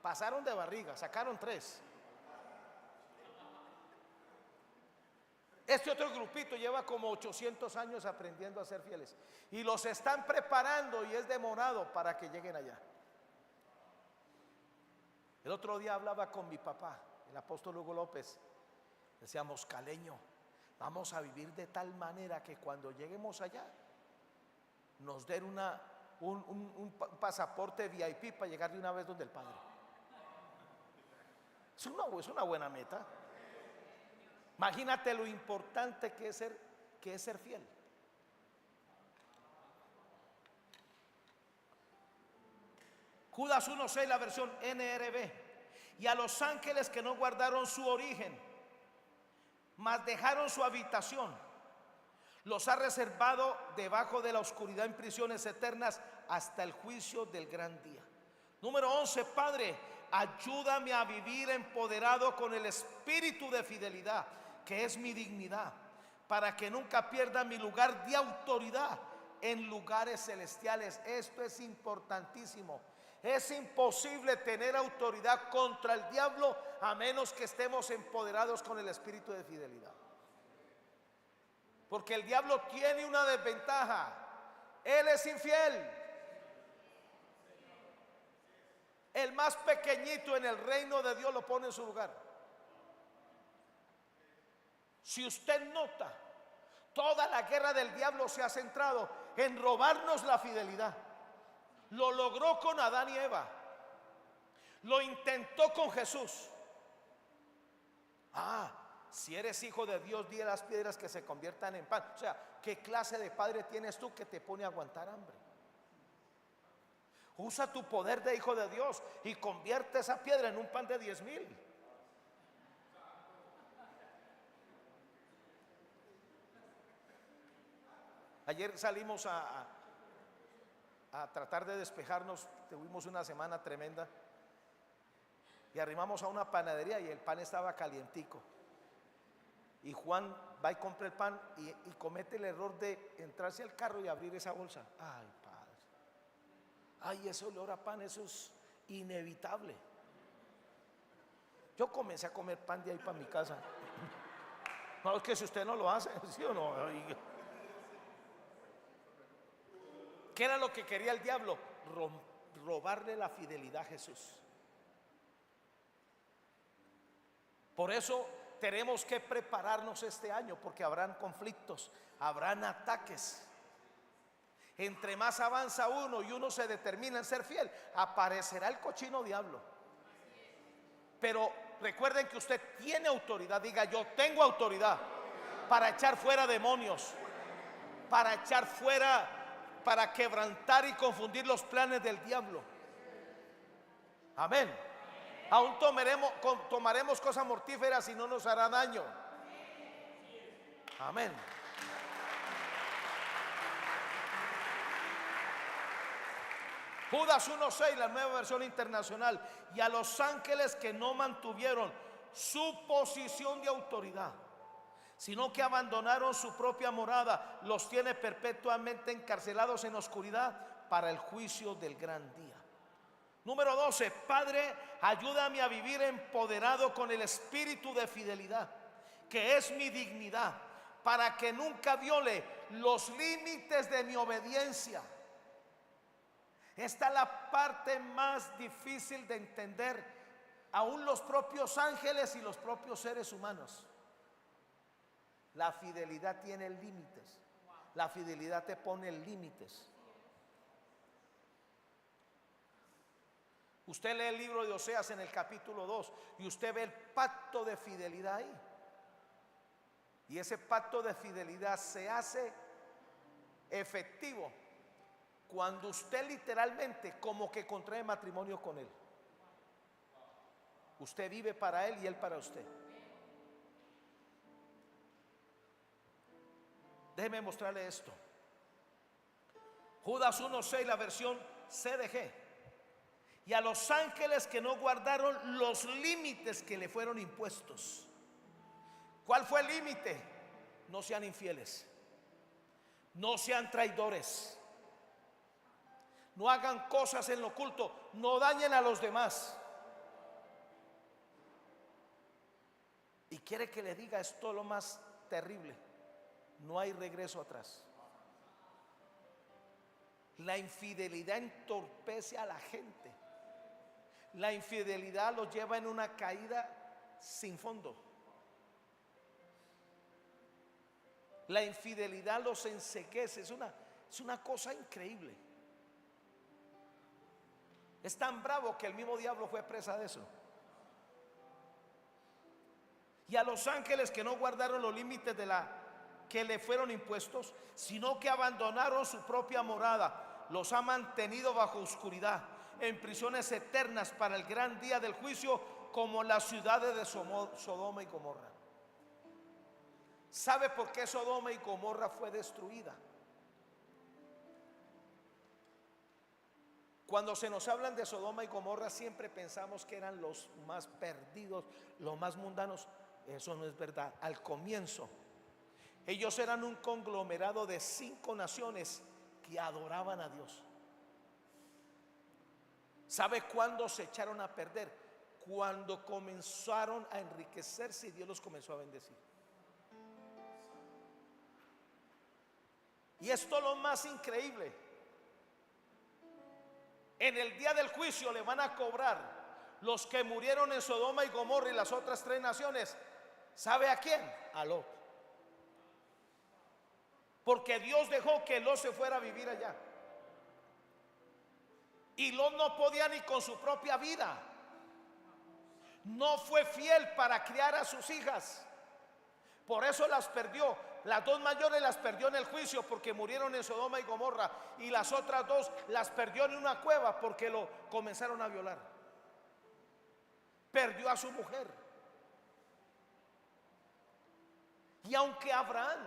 Pasaron de barriga, sacaron 3. Este otro grupito lleva como 800 años aprendiendo a ser fieles y los están preparando y es demorado para que lleguen allá. El otro día hablaba con mi papá, el apóstol Hugo López. Decíamos: Caleño, vamos a vivir de tal manera que cuando lleguemos allá nos den un pasaporte VIP para llegar de una vez donde el Padre. Es una buena meta. Imagínate lo importante que es ser fiel. Judas 1:6, la versión NRB. Y a los ángeles que no guardaron su origen, mas dejaron su habitación, los ha reservado debajo de la oscuridad en prisiones eternas hasta el juicio del gran día. Número 11. Padre, ayúdame a vivir empoderado con el espíritu de fidelidad, que es mi dignidad, para que nunca pierda mi lugar de autoridad en lugares celestiales. Esto es importantísimo. Es imposible tener autoridad contra el diablo a menos que estemos empoderados con el espíritu de fidelidad. Porque el diablo tiene una desventaja: él es infiel. El más pequeñito en el reino de Dios lo pone en su lugar. Si usted nota, toda la guerra del diablo se ha centrado en robarnos la fidelidad. Lo logró con Adán y Eva. Lo intentó con Jesús. Si eres hijo de Dios, di a las piedras que se conviertan en pan. O sea, ¿qué clase de padre tienes tú que te pone a aguantar hambre? Usa tu poder de hijo de Dios y convierte esa piedra en un pan de 10,000. Ayer salimos a tratar de despejarnos. Tuvimos una semana tremenda y arrimamos a una panadería y el pan estaba calientico. Y Juan va y compra el pan y comete el error de entrarse al carro y abrir esa bolsa. Ay, Padre. Ay, ese olor a pan, eso es inevitable. Yo comencé a comer pan de ahí para mi casa. No, es que si usted no lo hace, ¿sí o no? ¿Qué era lo que quería el diablo? Robarle la fidelidad a Jesús. Por eso tenemos que prepararnos este año, porque habrán conflictos, habrán ataques. Entre más avanza uno y uno se determina en ser fiel, aparecerá el cochino diablo. Pero recuerden que usted tiene autoridad. Diga: yo tengo autoridad para echar fuera demonios, para echar fuera, para quebrantar y confundir los planes del diablo. Amén. Aún tomaremos cosas mortíferas y no nos hará daño. Amén. Judas 1:6, la Nueva Versión Internacional. Y a los ángeles que no mantuvieron su posición de autoridad, sino que abandonaron su propia morada, los tiene perpetuamente encarcelados en oscuridad para el juicio del gran día. Número 12, Padre, ayúdame a vivir empoderado con el espíritu de fidelidad, que es mi dignidad, para que nunca viole los límites de mi obediencia. Esta es la parte más difícil de entender, aún los propios ángeles y los propios seres humanos. La fidelidad tiene límites. La fidelidad te pone límites. Usted lee el libro de Oseas en el capítulo 2 y usted ve el pacto de fidelidad ahí. Y ese pacto de fidelidad se hace efectivo cuando usted literalmente como que contrae matrimonio con él. Usted vive para él y él para usted. Déjeme mostrarle esto. Judas 1:6, la versión CDG. Y a los ángeles que no guardaron los límites que le fueron impuestos. ¿Cuál fue el límite? No sean infieles, no sean traidores, no hagan cosas en lo oculto, no dañen a los demás. Y quiere que le diga esto lo más terrible: no hay regreso atrás. La infidelidad entorpece a la gente. La infidelidad los lleva en una caída sin fondo. La infidelidad los enceguece. Es una cosa increíble. Es tan bravo que el mismo diablo fue presa de eso. Y a los ángeles que no guardaron los límites que le fueron impuestos, sino que abandonaron su propia morada, los ha mantenido bajo oscuridad, en prisiones eternas para el gran día del juicio, como las ciudades de Sodoma y Gomorra. ¿Sabe por qué Sodoma y Gomorra fue destruida? Cuando se nos hablan de Sodoma y Gomorra, siempre pensamos que eran los más perdidos, los más mundanos. Eso no es verdad. Al comienzo, ellos eran un conglomerado de 5 naciones que adoraban a Dios. ¿Sabe cuándo se echaron a perder? Cuando comenzaron a enriquecerse y Dios los comenzó a bendecir. Y esto es lo más increíble. En el día del juicio le van a cobrar los que murieron en Sodoma y Gomorra y las otras 3 naciones. ¿Sabe a quién? A Lot. Porque Dios dejó que Lot se fuera a vivir allá. Y Lot no podía ni con su propia vida. No fue fiel para criar a sus hijas. Por eso las perdió. Las 2 mayores las perdió en el juicio porque murieron en Sodoma y Gomorra. Y las otras 2 las perdió en una cueva porque lo comenzaron a violar. Perdió a su mujer. Y aunque Abraham,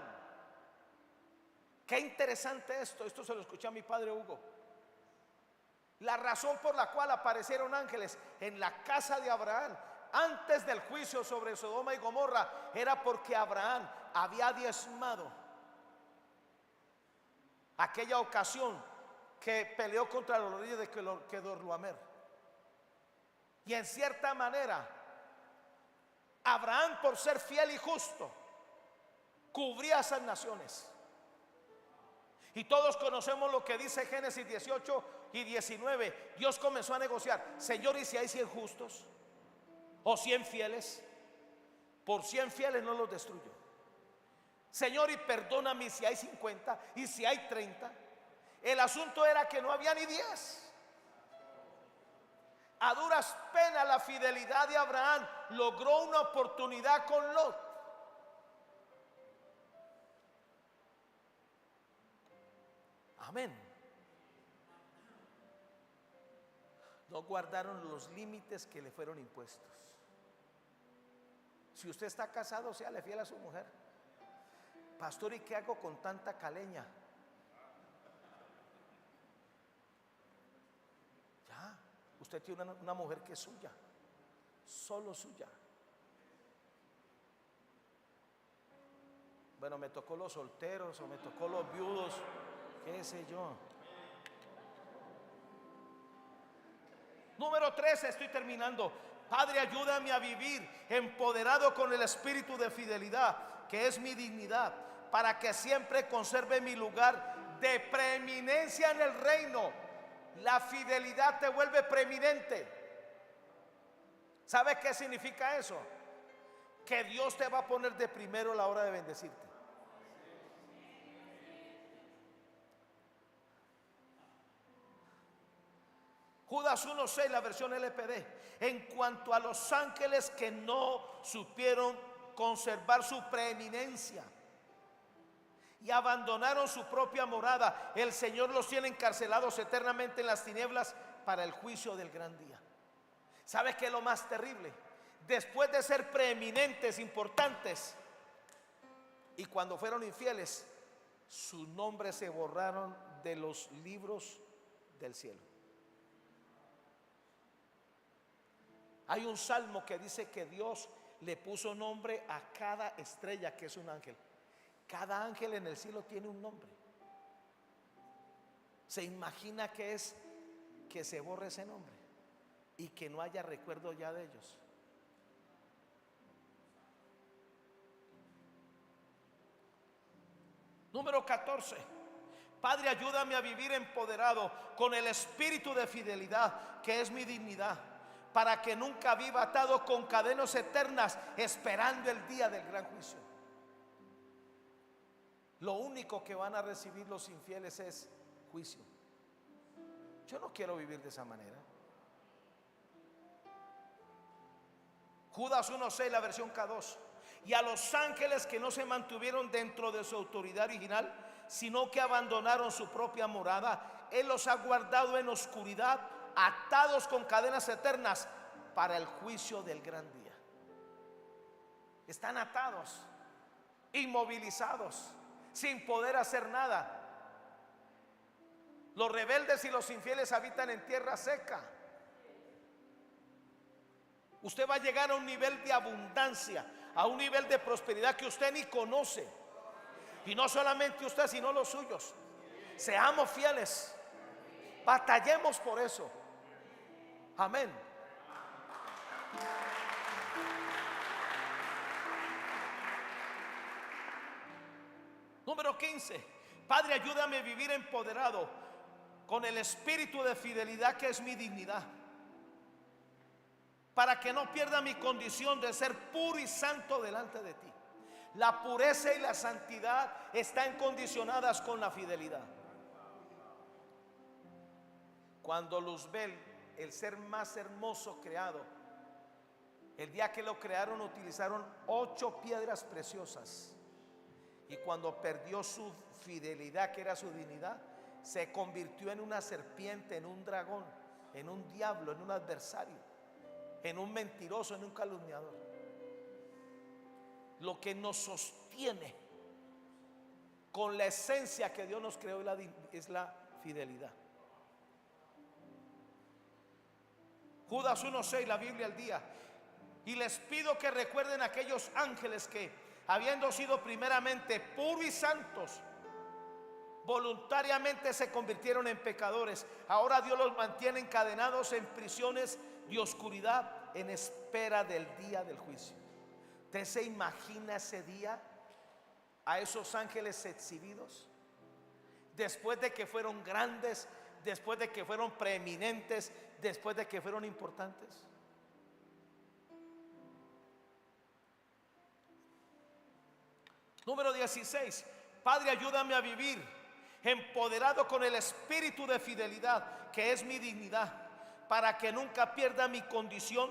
qué interesante esto se lo escuché a mi padre Hugo. La razón por la cual aparecieron ángeles en la casa de Abraham antes del juicio sobre Sodoma y Gomorra, era porque Abraham había diezmado aquella ocasión que peleó contra los reyes de Kedorlaomer. Y en cierta manera, Abraham, por ser fiel y justo, cubría esas naciones. Y todos conocemos lo que dice Génesis 18 y 19. Dios comenzó a negociar: Señor, ¿y si hay 100 justos o 100 fieles? Por 100 fieles no los destruyo. Señor, y perdóname si hay 50 y si hay 30. El asunto era que no había ni 10. A duras penas la fidelidad de Abraham logró una oportunidad con Lot. Amén. No guardaron los límites que le fueron impuestos. Si usted está casado, séale fiel a su mujer. Pastor, ¿y qué hago con tanta caleña? Ya, usted tiene una mujer que es suya, solo suya. Bueno, me tocó los solteros o me tocó los viudos, qué sé yo. Número 3, estoy terminando. Padre, ayúdame a vivir empoderado con el espíritu de fidelidad, que es mi dignidad, para que siempre conserve mi lugar de preeminencia en el reino. La fidelidad te vuelve preeminente. ¿Sabes qué significa eso? Que Dios te va a poner de primero a la hora de bendecirte. Judas 1:6, la versión LPD. En cuanto a los ángeles que no supieron conservar su preeminencia y abandonaron su propia morada, el Señor los tiene encarcelados eternamente en las tinieblas para el juicio del gran día. ¿Sabes qué es lo más terrible? Después de ser preeminentes, importantes, y cuando fueron infieles, sus nombres se borraron de los libros del cielo. Hay un salmo que dice que Dios le puso nombre a cada estrella que es un ángel. Cada ángel en el cielo tiene un nombre. ¿Se imagina que es que se borre ese nombre y que no haya recuerdo ya de ellos? Número 14. Padre, ayúdame a vivir empoderado con el espíritu de fidelidad, que es mi dignidad, para que nunca viva atado con cadenas eternas, esperando el día del gran juicio. Lo único que van a recibir los infieles es juicio. Yo no quiero vivir de esa manera. Judas 1:6, la versión K2. Y a los ángeles que no se mantuvieron dentro de su autoridad original, sino que abandonaron su propia morada, Él los ha guardado en oscuridad, atados con cadenas eternas para el juicio del gran día. Están atados, inmovilizados, sin poder hacer nada. Los rebeldes y los infieles habitan en tierra seca. Usted va a llegar a un nivel de abundancia, a un nivel de prosperidad que usted ni conoce. Y no solamente usted, sino los suyos. Seamos fieles, batallemos por eso. Amén. Número 15. Padre, ayúdame a vivir empoderado con el espíritu de fidelidad, que es mi dignidad, para que no pierda mi condición de ser puro y santo delante de ti. La pureza y la santidad están condicionadas con la fidelidad. Cuando Luzbel, el ser más hermoso creado, el día que lo crearon utilizaron 8 piedras preciosas, y cuando perdió su fidelidad, que era su dignidad, se convirtió en una serpiente, en un dragón, en un diablo, en un adversario, en un mentiroso, en un calumniador. Lo que nos sostiene con la esencia que Dios nos creó es la fidelidad. Judas 1:6, la Biblia al día. Y les pido que recuerden a aquellos ángeles que, habiendo sido primeramente puros y santos, voluntariamente se convirtieron en pecadores. Ahora Dios los mantiene encadenados en prisiones de oscuridad en espera del día del juicio. ¿Usted se imagina ese día a esos ángeles exhibidos? Después de que fueron grandes, después de que fueron preeminentes, después de que fueron importantes. Número 16. Padre, ayúdame a vivir empoderado con el espíritu de fidelidad, que es mi dignidad, para que nunca pierda mi condición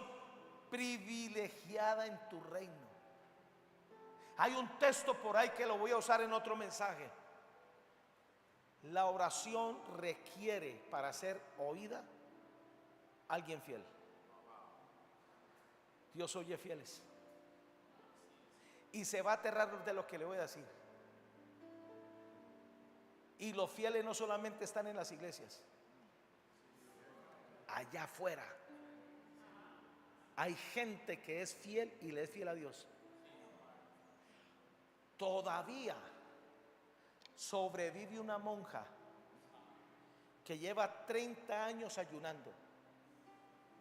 privilegiada en tu reino. Hay un texto por ahí que lo voy a usar en otro mensaje. La oración requiere, para ser oída, alguien fiel. Dios oye fieles. Y se va a aterrar de lo que le voy a decir. Y los fieles no solamente están en las iglesias, allá afuera hay gente que es fiel y le es fiel a Dios. Todavía sobrevive una monja que lleva 30 años ayunando,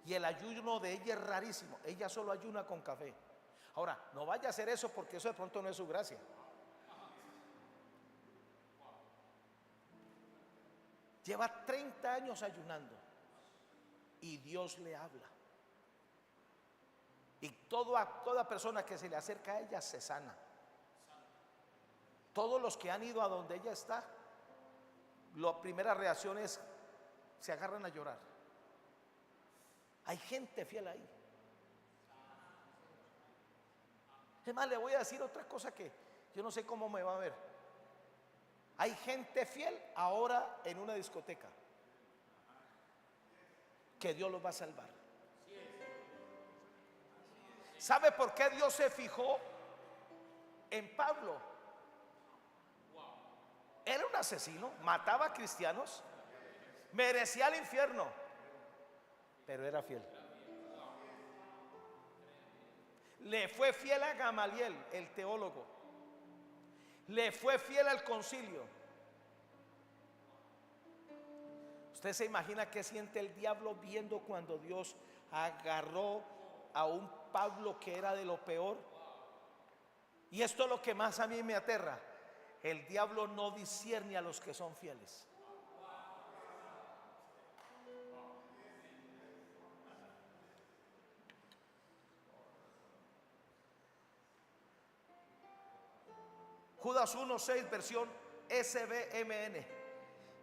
y el ayuno de ella es rarísimo. Ella solo ayuna con café. Ahora, no vaya a hacer eso, porque eso de pronto no es su gracia. Lleva 30 años ayunando y Dios le habla. Y toda persona que se le acerca a ella se sana. Todos los que han ido a donde ella está, la primera reacción es se agarran a llorar. Hay gente fiel ahí. Es más, le voy a decir otra cosa que yo no sé cómo me va a ver. Hay gente fiel ahora en una discoteca, que Dios los va a salvar. ¿Sabe por qué Dios se fijó en Pablo? Era un asesino, mataba a cristianos, merecía el infierno, pero era fiel. Le fue fiel a Gamaliel, el teólogo. Le fue fiel al concilio. ¿Usted se imagina qué siente el diablo viendo cuando Dios agarró a un Pablo que era de lo peor? Y esto es lo que más a mí me aterra. El diablo no discierne a los que son fieles. Judas 1:6, versión SBMN.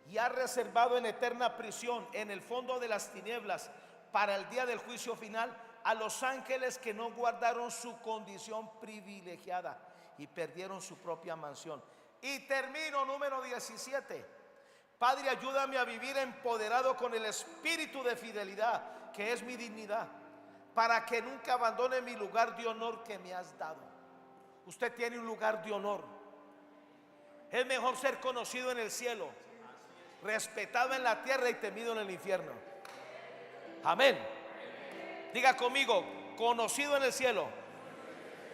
Y ha reservado en eterna prisión, en el fondo de las tinieblas, para el día del juicio final, a los ángeles que no guardaron su condición privilegiada y perdieron su propia mansión. Y termino, número 17. Padre, ayúdame a vivir empoderado con el espíritu de fidelidad, que es mi dignidad, para que nunca abandone mi lugar de honor que me has dado. Usted tiene un lugar de honor. Es mejor ser conocido en el cielo, respetado en la tierra y temido en el infierno. Amén. Diga conmigo: conocido en el cielo,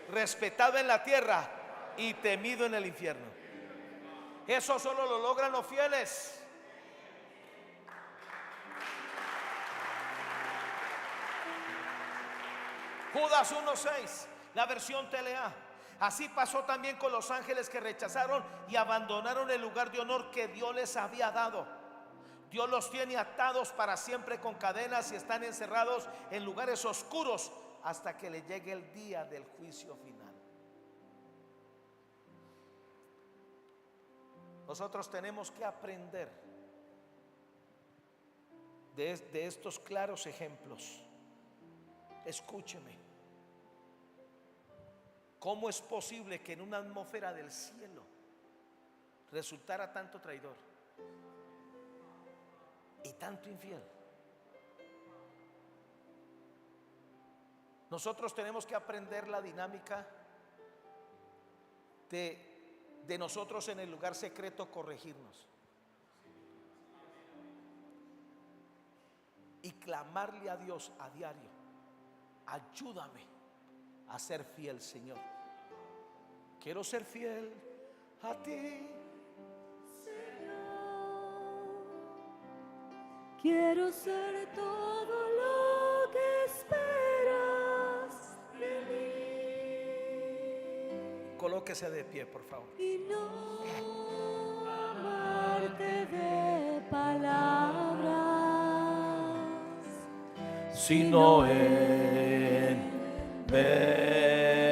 respetado en la tierra y temido en el infierno. Eso solo lo logran los fieles. Judas 1:6, la versión TLA. Así pasó también con los ángeles que rechazaron y abandonaron el lugar de honor que Dios les había dado. Dios los tiene atados para siempre con cadenas y están encerrados en lugares oscuros hasta que le llegue el día del juicio final. Nosotros tenemos que aprender de estos claros ejemplos. Escúcheme. ¿Cómo es posible que en una atmósfera del cielo resultara tanto traidor y tanto infiel? Nosotros tenemos que aprender la dinámica de nosotros en el lugar secreto corregirnos y clamarle a Dios a diario: ayúdame a ser fiel, Señor. Quiero ser fiel a ti, quiero ser todo lo que esperas de mí. colóquese de pie, por favor. Y no amarte de palabras, Sino en verdad.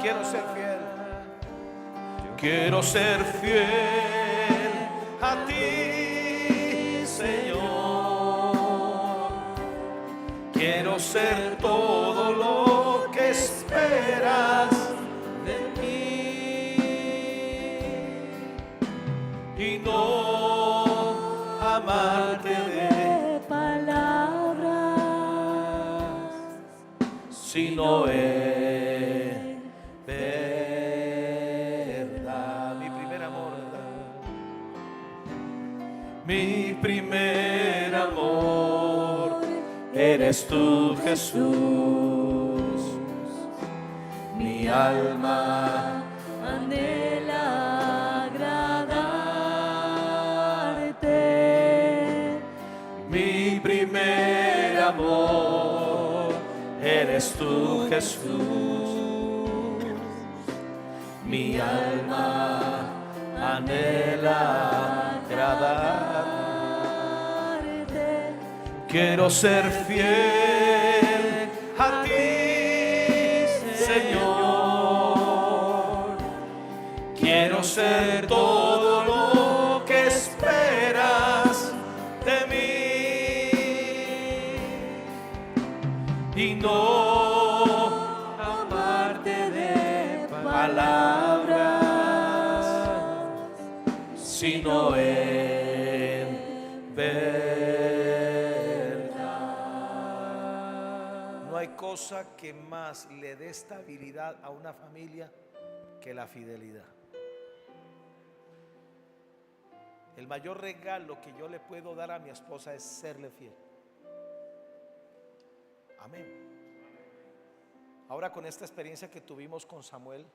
Quiero ser fiel. Quiero ser fiel a ti, Señor. Quiero ser todo lo que esperas de mí y no amarte de palabras, sino en verdad. Mi primer amor, ¿verdad? Mi primer amor eres tú, Jesús. Mi alma anhela agradarte. Mi primer amor eres tú, Jesús. Mi alma anhela agradarte. Quiero ser fiel a ti, Señor. Quiero ser todo lo que esperas de mí y no amarte de palabras, sino en verdad. No hay cosa que más le dé estabilidad a una familia que la fidelidad. El mayor regalo que yo le puedo dar a mi esposa es serle fiel. Amén. Ahora, con esta experiencia que tuvimos con Samuel,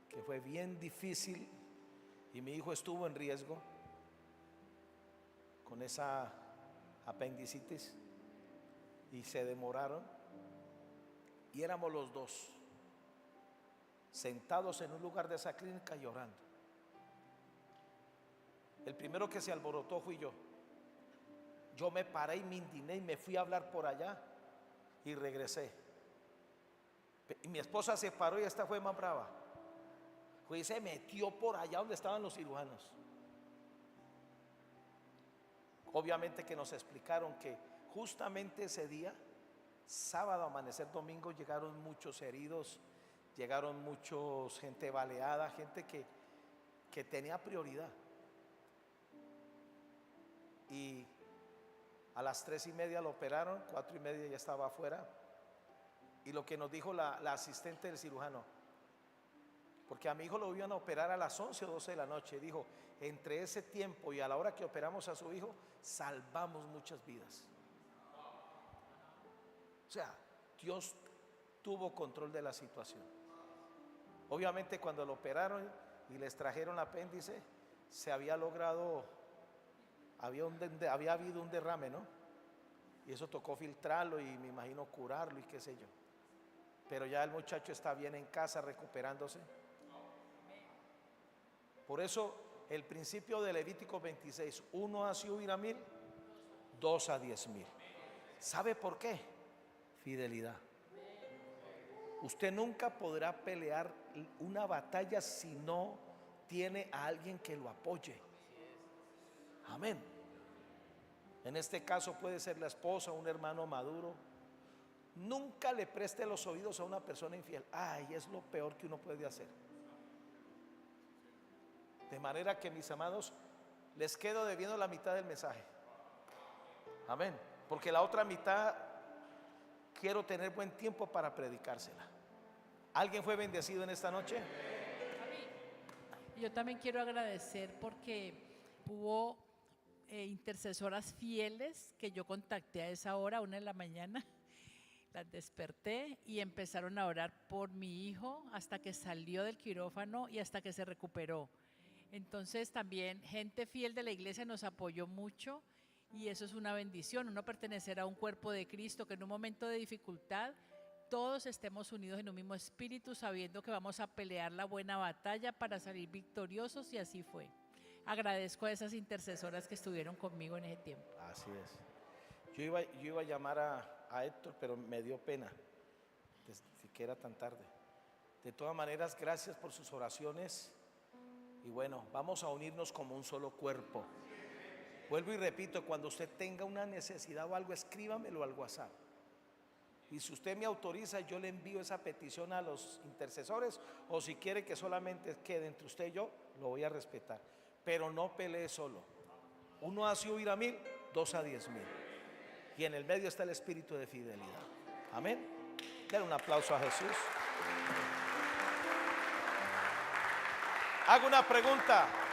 que fue bien difícil y mi hijo estuvo en riesgo con esa apendicitis y se demoraron, y éramos los dos sentados en un lugar de esa clínica llorando. El primero que se alborotó fui yo. Yo me paré y me indigné y me fui a hablar por allá y regresé. Y mi esposa se paró y esta fue más brava. Fue y se metió por allá donde estaban los cirujanos. Obviamente que nos explicaron que justamente ese día, sábado, amanecer domingo, llegaron muchos heridos, llegaron muchos, gente baleada, gente que tenía prioridad. Y a las 3:30 lo operaron, 4:30 ya estaba afuera. Y lo que nos dijo la asistente del cirujano, porque a mi hijo lo iban a operar a las 11 o 12 de la noche, dijo: entre ese tiempo y a la hora que operamos a su hijo, salvamos muchas vidas. O sea, Dios tuvo control de la situación. Obviamente cuando lo operaron y les trajeron el apéndice, se había logrado, había habido un derrame, ¿no? Y eso tocó filtrarlo y me imagino curarlo y qué sé yo. Pero ya el muchacho está bien en casa recuperándose. Por eso el principio de Levítico 26: 1 hace huir a 1000, 2 a 10,000. ¿Sabe por qué? Fidelidad. Usted nunca podrá pelear una batalla si no tiene a alguien que lo apoye. Amén. En este caso puede ser la esposa, un hermano maduro. Nunca le preste los oídos a una persona infiel. Ay, es lo peor que uno puede hacer. De manera que, mis amados, les quedo debiendo la mitad del mensaje. Amén. Porque la otra mitad quiero tener buen tiempo para predicársela. ¿Alguien fue bendecido en esta noche? Yo también quiero agradecer porque hubo intercesoras fieles que yo contacté a esa hora, 1 de la mañana. Desperté y empezaron a orar por mi hijo hasta que salió del quirófano y hasta que se recuperó. Entonces también gente fiel de la iglesia nos apoyó mucho y eso es una bendición, uno pertenecer a un cuerpo de Cristo, que en un momento de dificultad todos estemos unidos en un mismo espíritu, sabiendo que vamos a pelear la buena batalla para salir victoriosos, y así fue. Agradezco a esas intercesoras que estuvieron conmigo en ese tiempo. Así es. Yo iba a llamar a Héctor, pero me dio pena, que era tan tarde. De todas maneras, gracias por sus oraciones. Y bueno, vamos a unirnos como un solo cuerpo. Vuelvo y repito, cuando usted tenga una necesidad o algo, escríbamelo al WhatsApp. Y si usted me autoriza, yo le envío esa petición a los intercesores, o si quiere que solamente quede entre usted y yo, lo voy a respetar. Pero no pelee solo. Uno hace huir a 1000, 2 a 10,000. Y en el medio está el espíritu de fidelidad. Amén. Den un aplauso a Jesús. Hago una pregunta.